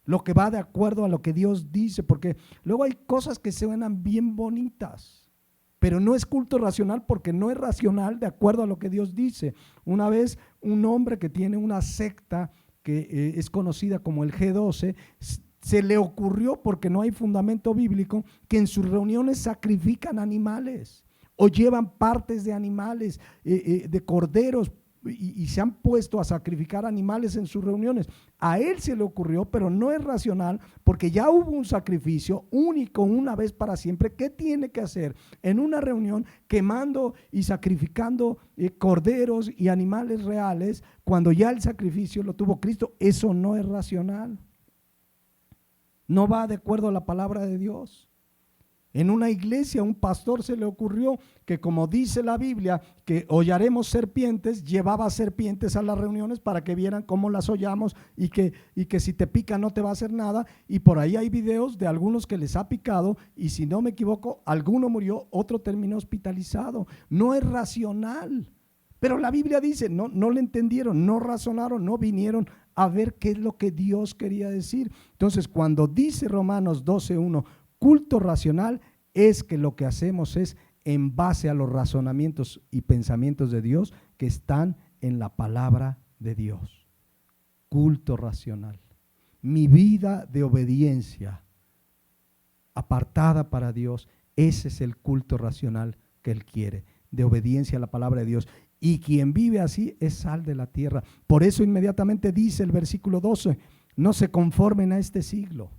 Speaker 1: Lo que va de acuerdo a lo que Dios dice, porque luego hay cosas que suenan bien bonitas, pero no es culto racional porque no es racional de acuerdo a lo que Dios dice. Una vez un hombre que tiene una secta que es conocida como el G12, se le ocurrió, porque no hay fundamento bíblico, que en sus reuniones sacrifican animales o llevan partes de animales, de corderos, y se han puesto a sacrificar animales en sus reuniones. A él se le ocurrió, pero no es racional, porque ya hubo un sacrificio único una vez para siempre. ¿Qué tiene que hacer en una reunión quemando y sacrificando corderos y animales reales cuando ya el sacrificio lo tuvo Cristo? Eso no es racional. No va de acuerdo a la palabra de Dios. En una iglesia, a un pastor se le ocurrió que, como dice la Biblia, que hollaremos serpientes, llevaba serpientes a las reuniones para que vieran cómo las hollamos y que si te pica no te va a hacer nada. Y por ahí hay videos de algunos que les ha picado y, si no me equivoco, alguno murió, otro terminó hospitalizado. No es racional. Pero la Biblia dice, no le entendieron, no razonaron, no vinieron a ver qué es lo que Dios quería decir. Entonces, cuando dice Romanos 12:1, culto racional, es que lo que hacemos es en base a los razonamientos y pensamientos de Dios que están en la palabra de Dios. Culto racional. Mi vida de obediencia apartada para Dios, ese es el culto racional que Él quiere, de obediencia a la palabra de Dios. Y quien vive así es sal de la tierra. Por eso inmediatamente dice el versículo 12, no se conformen a este siglo.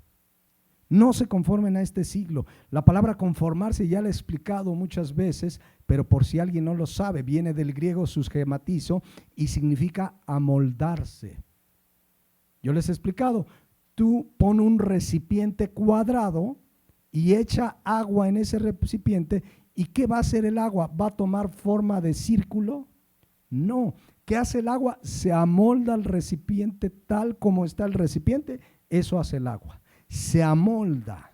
Speaker 1: No se conformen a este siglo. La palabra conformarse ya la he explicado muchas veces, pero por si alguien no lo sabe, viene del griego susgematizo y significa amoldarse. Yo les he explicado, tú pon un recipiente cuadrado y echa agua en ese recipiente, ¿y qué va a hacer el agua? ¿Va a tomar forma de círculo? No. ¿Qué hace el agua? Se amolda al recipiente tal como está el recipiente, eso hace el agua. Se amolda.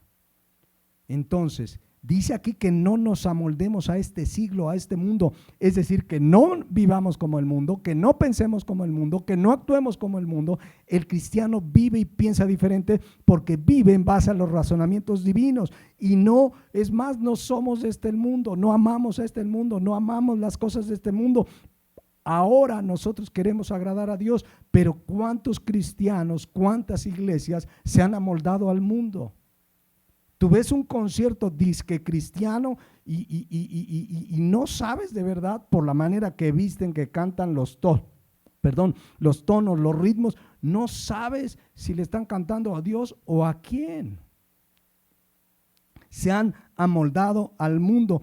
Speaker 1: Entonces, dice aquí que no nos amoldemos a este siglo, a este mundo. Es decir, que no vivamos como el mundo, que no pensemos como el mundo, que no actuemos como el mundo. El cristiano vive y piensa diferente porque vive en base a los razonamientos divinos. Y no, es más, no somos de este mundo, no amamos a este mundo, no amamos las cosas de este mundo. Ahora nosotros queremos agradar a Dios, pero ¿cuántos cristianos, cuántas iglesias se han amoldado al mundo? Tú ves un concierto disque cristiano y no sabes de verdad, por la manera que visten, que cantan los tonos, los ritmos, no sabes si le están cantando a Dios o a quién. Se han amoldado al mundo.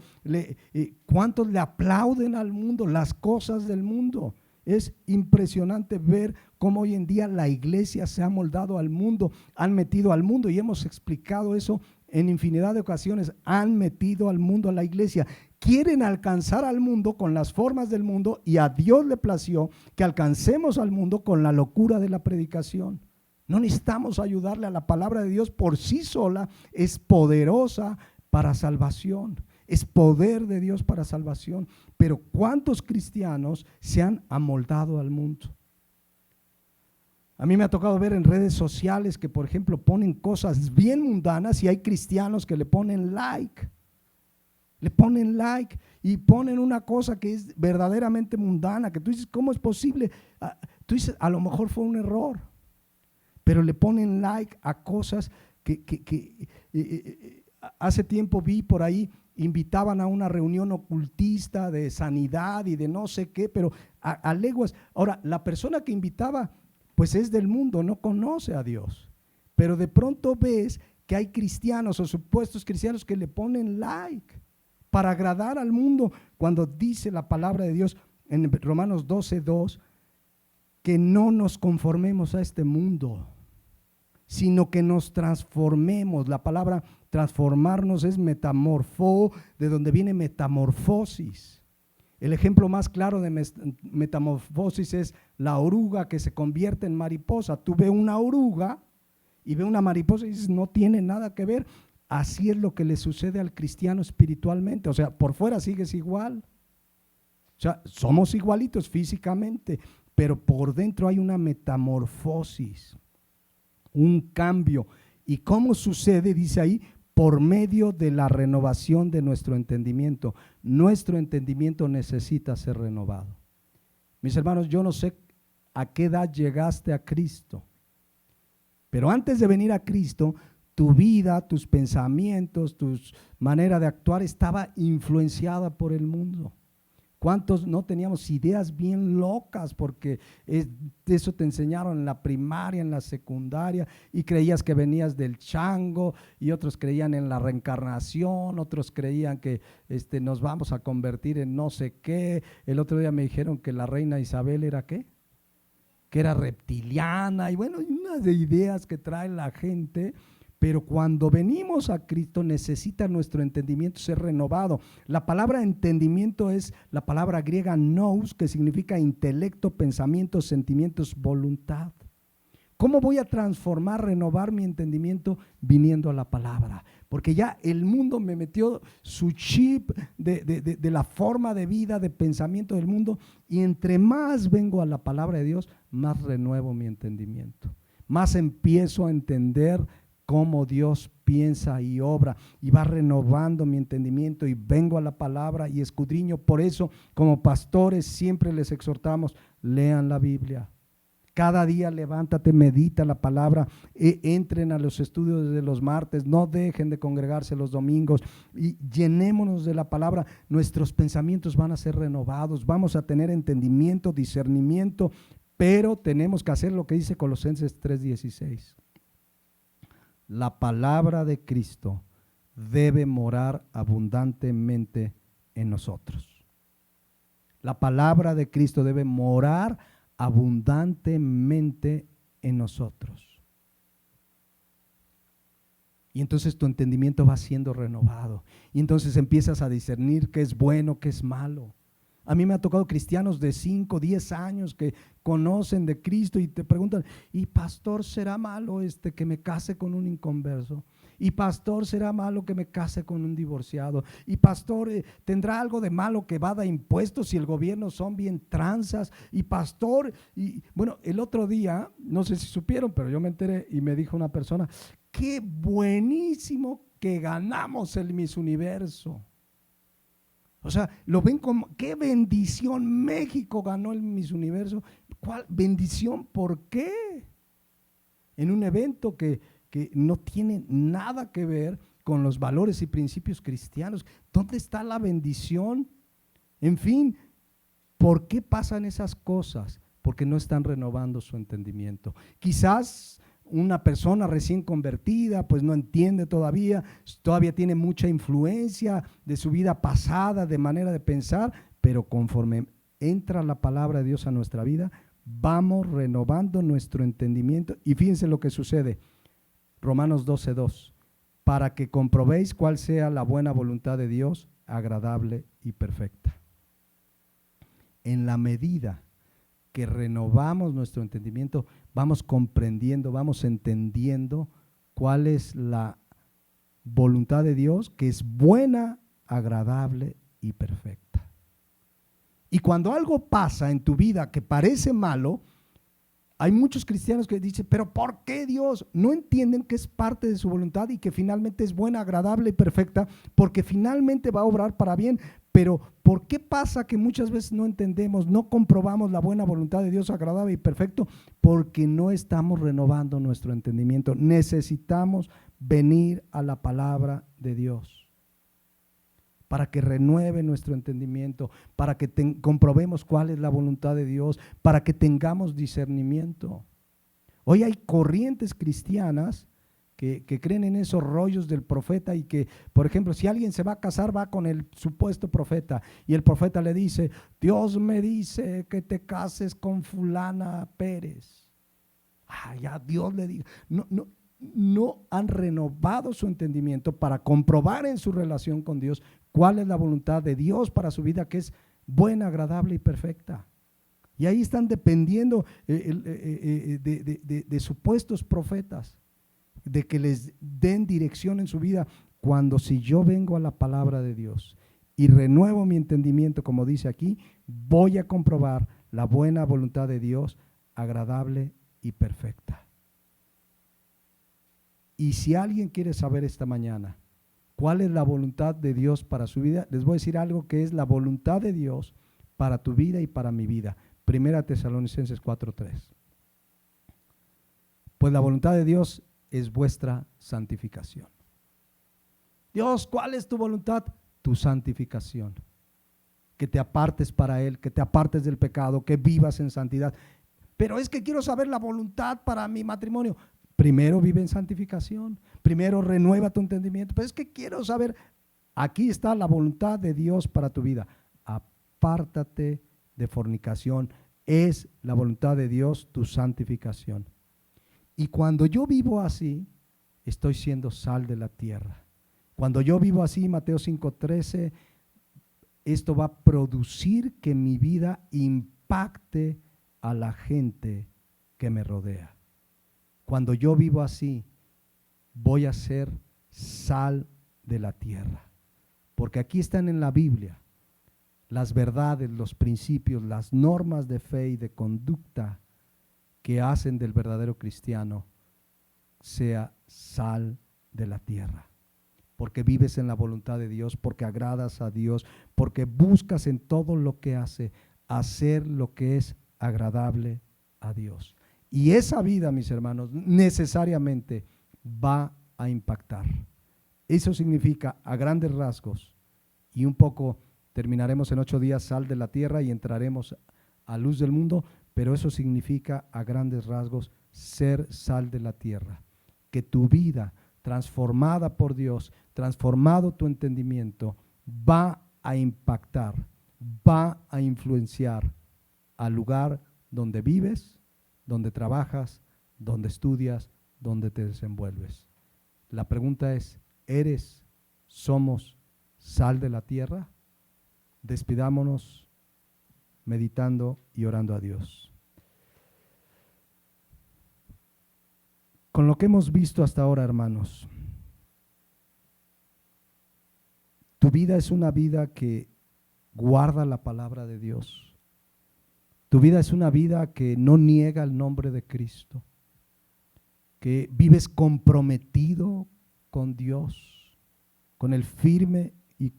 Speaker 1: ¿Cuántos le aplauden al mundo, las cosas del mundo? Es impresionante ver cómo hoy en día la iglesia se ha amoldado al mundo, han metido al mundo, y hemos explicado eso en infinidad de ocasiones. Han metido al mundo a la iglesia. Quieren alcanzar al mundo con las formas del mundo, y a Dios le plació que alcancemos al mundo con la locura de la predicación. No necesitamos ayudarle a la palabra de Dios, por sí sola es poderosa para salvación, es poder de Dios para salvación. Pero ¿cuántos cristianos se han amoldado al mundo? A mí me ha tocado ver en redes sociales que, por ejemplo, ponen cosas bien mundanas y hay cristianos que le ponen like. Le ponen like y ponen una cosa que es verdaderamente mundana, que tú dices, ¿cómo es posible? Tú dices, a lo mejor fue un error. Pero le ponen like a cosas que hace tiempo vi por ahí, invitaban a una reunión ocultista de sanidad y de no sé qué, pero a leguas. Ahora, la persona que invitaba, pues es del mundo, no conoce a Dios. Pero de pronto ves que hay cristianos o supuestos cristianos que le ponen like para agradar al mundo, cuando dice la palabra de Dios en Romanos 12:2, que no nos conformemos a este mundo, sino que nos transformemos. La palabra transformarnos es metamorfo, de donde viene metamorfosis. El ejemplo más claro de metamorfosis es la oruga que se convierte en mariposa. Tú ves una oruga y ves una mariposa y dices, no tiene nada que ver. Así es lo que le sucede al cristiano espiritualmente. O sea, por fuera sigues igual. O sea, somos igualitos físicamente, pero por dentro hay una metamorfosis, un cambio. ¿Y cómo sucede? Dice ahí, por medio de la renovación de nuestro entendimiento. Nuestro entendimiento necesita ser renovado. Mis hermanos, yo no sé a qué edad llegaste a Cristo, pero antes de venir a Cristo, tu vida, tus pensamientos, tu manera de actuar estaba influenciada por el mundo. ¿Cuántos no teníamos ideas bien locas porque eso te enseñaron en la primaria, en la secundaria, y creías que venías del chango, y otros creían en la reencarnación, otros creían que nos vamos a convertir en no sé qué? El otro día me dijeron que la reina Isabel era ¿qué? Que era reptiliana, y bueno, hay unas de ideas que trae la gente. Pero cuando venimos a Cristo necesita nuestro entendimiento ser renovado. La palabra entendimiento es la palabra griega nous, que significa intelecto, pensamientos, sentimientos, voluntad. ¿Cómo voy a transformar, renovar mi entendimiento? Viniendo a la palabra. Porque ya el mundo me metió su chip de la forma de vida, de pensamiento del mundo, y entre más vengo a la palabra de Dios, más renuevo mi entendimiento. Más empiezo a entender cómo Dios piensa y obra, y va renovando mi entendimiento, y vengo a la palabra y escudriño. Por eso, como pastores, siempre les exhortamos: lean la Biblia. Cada día levántate, medita la palabra, entren a los estudios de los martes, no dejen de congregarse los domingos, y llenémonos de la palabra. Nuestros pensamientos van a ser renovados, vamos a tener entendimiento, discernimiento, pero tenemos que hacer lo que dice Colosenses 3:16. La palabra de Cristo debe morar abundantemente en nosotros. La palabra de Cristo debe morar abundantemente en nosotros. Y entonces tu entendimiento va siendo renovado. Y entonces empiezas a discernir qué es bueno, qué es malo. A mí me ha tocado cristianos de 5, 10 años que conocen de Cristo y te preguntan: ¿y pastor, será malo que me case con un inconverso? ¿Y pastor, será malo que me case con un divorciado? ¿Y pastor, tendrá algo de malo que evada impuestos si el gobierno son bien tranzas? Y pastor, y bueno, el otro día, no sé si supieron, pero yo me enteré y me dijo una persona: qué buenísimo que ganamos el Miss Universo. O sea, lo ven como, qué bendición, México ganó el Miss Universo. ¿Cuál bendición? ¿Por qué? En un evento que no tiene nada que ver con los valores y principios cristianos. ¿Dónde está la bendición? En fin, ¿por qué pasan esas cosas? Porque no están renovando su entendimiento. Quizás una persona recién convertida pues no entiende todavía tiene mucha influencia de su vida pasada, de manera de pensar, pero conforme entra la palabra de Dios a nuestra vida, vamos renovando nuestro entendimiento. Y fíjense lo que sucede, Romanos 12:2, para que comprobéis cuál sea la buena voluntad de Dios, agradable y perfecta. En la medida que renovamos nuestro entendimiento, vamos comprendiendo, vamos entendiendo cuál es la voluntad de Dios, que es buena, agradable y perfecta. Y cuando algo pasa en tu vida que parece malo, hay muchos cristianos que dicen: ¿pero por qué Dios? No entienden que es parte de su voluntad y que finalmente es buena, agradable y perfecta, porque finalmente va a obrar para bien. Pero ¿por qué pasa que muchas veces no entendemos, no comprobamos la buena voluntad de Dios, agradable y perfecto? Porque no estamos renovando nuestro entendimiento. Necesitamos venir a la palabra de Dios para que renueve nuestro entendimiento, para que comprobemos cuál es la voluntad de Dios, para que tengamos discernimiento. Hoy hay corrientes cristianas que creen en esos rollos del profeta, y que, por ejemplo, si alguien se va a casar, va con el supuesto profeta, y el profeta le dice: Dios me dice que te cases con fulana Pérez. Ya Dios le diga. No han renovado su entendimiento para comprobar en su relación con Dios cuál es la voluntad de Dios para su vida, que es buena, agradable y perfecta. Y ahí están dependiendo de supuestos profetas, de que les den dirección en su vida, cuando si yo vengo a la palabra de Dios y renuevo mi entendimiento, como dice aquí, voy a comprobar la buena voluntad de Dios, agradable y perfecta. Y si alguien quiere saber esta mañana cuál es la voluntad de Dios para su vida, les voy a decir algo que es la voluntad de Dios para tu vida y para mi vida. 1 Tesalonicenses 4:3. Pues la voluntad de Dios es vuestra santificación. Dios, ¿cuál es tu voluntad? Tu santificación. que te apartes para Él, que te apartes del pecado, que vivas en santidad. Pero es que quiero saber la voluntad para mi matrimonio. Primero vive en santificación, primero renueva tu entendimiento. Pero es que quiero saber, aquí está la voluntad de Dios para tu vida. Apártate de fornicación. Es la voluntad de Dios tu santificación. Y cuando yo vivo así, estoy siendo sal de la tierra. Cuando yo vivo así, Mateo 5:13, esto va a producir que mi vida impacte a la gente que me rodea. Cuando yo vivo así, voy a ser sal de la tierra. Porque aquí están en la Biblia las verdades, los principios, las normas de fe y de conducta que hacen del verdadero cristiano sea sal de la tierra. Porque vives en la voluntad de Dios, porque agradas a Dios, porque buscas en todo lo que hace hacer lo que es agradable a Dios. Y esa vida, mis hermanos, necesariamente va a impactar. Eso significa, a grandes rasgos, y un poco terminaremos en 8 días sal de la tierra y entraremos a luz del mundo, pero eso significa, a grandes rasgos, ser sal de la tierra. Que tu vida, transformada por Dios, transformado tu entendimiento, va a impactar, va a influenciar al lugar donde vives, donde trabajas, donde estudias, donde te desenvuelves. La pregunta es, somos sal de la tierra? Despidámonos meditando y orando a Dios. Con lo que hemos visto hasta ahora, hermanos, tu vida es una vida que guarda la palabra de Dios. Tu vida es una vida que no niega el nombre de Cristo, que vives comprometido con Dios, con el firme y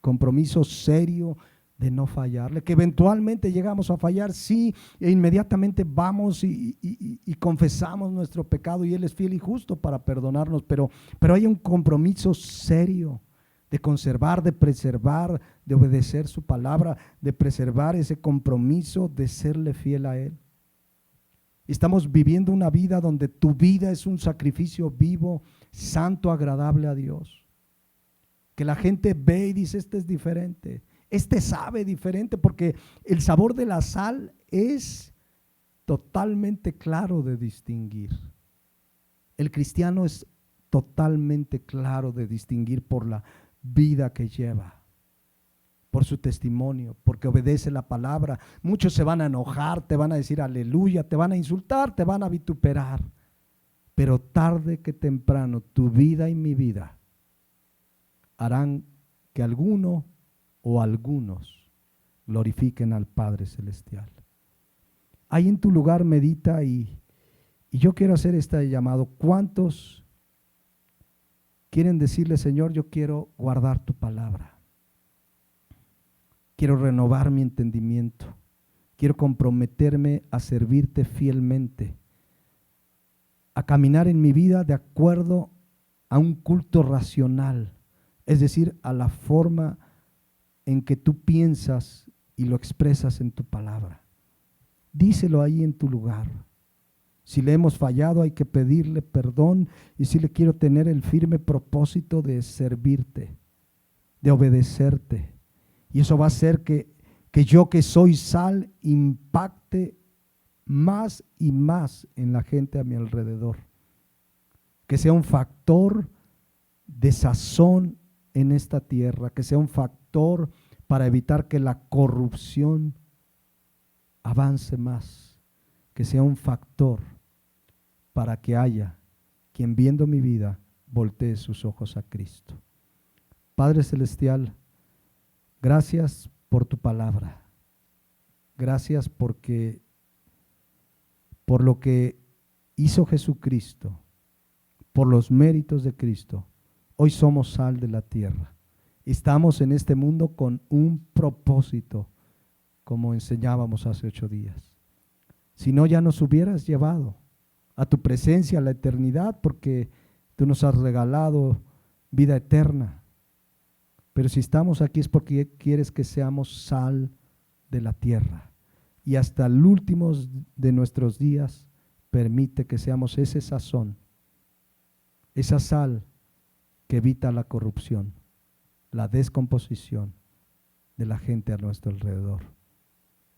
Speaker 1: compromiso serio de no fallarle, que eventualmente llegamos a fallar, sí, e inmediatamente vamos y confesamos nuestro pecado y Él es fiel y justo para perdonarnos, pero hay un compromiso serio de conservar, de preservar, de obedecer su palabra, de preservar ese compromiso de serle fiel a Él. Estamos viviendo una vida donde tu vida es un sacrificio vivo, santo, agradable a Dios. Que la gente ve y dice, este es diferente, este sabe diferente, porque el sabor de la sal es totalmente claro de distinguir. El cristiano es totalmente claro de distinguir por la vida que lleva, por su testimonio, porque obedece la palabra. Muchos se van a enojar, te van a decir aleluya, te van a insultar, te van a vituperar, pero tarde que temprano tu vida y mi vida harán que alguno o algunos glorifiquen al Padre Celestial. Ahí en tu lugar medita y yo quiero hacer este llamado. ¿Cuántos quieren decirle, Señor, yo quiero guardar tu palabra? Quiero renovar mi entendimiento. Quiero comprometerme a servirte fielmente, a caminar en mi vida de acuerdo a un culto racional, es decir, a la forma en que tú piensas y lo expresas en tu palabra. Díselo ahí en tu lugar. Si le hemos fallado, hay que pedirle perdón, y si le quiero tener el firme propósito de servirte, de obedecerte. Y eso va a hacer que yo, que soy sal, impacte más y más en la gente a mi alrededor. Que sea un factor de sazón en esta tierra, que sea un factor para evitar que la corrupción avance más, que sea un factor para que haya quien, viendo mi vida, voltee sus ojos a Cristo. Padre Celestial, gracias por tu palabra. Gracias por lo que hizo Jesucristo, por los méritos de Cristo. Hoy somos sal de la tierra. Estamos en este mundo con un propósito, como enseñábamos hace 8 días. Si no, ya nos hubieras llevado a tu presencia, a la eternidad, porque tú nos has regalado vida eterna. Pero si estamos aquí es porque quieres que seamos sal de la tierra. Y hasta el último de nuestros días permite que seamos ese sazón, esa sal que evita la corrupción, la descomposición de la gente a nuestro alrededor.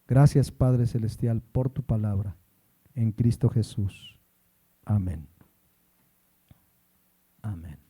Speaker 1: Gracias, Padre Celestial, por tu palabra. En Cristo Jesús. Amén. Amén.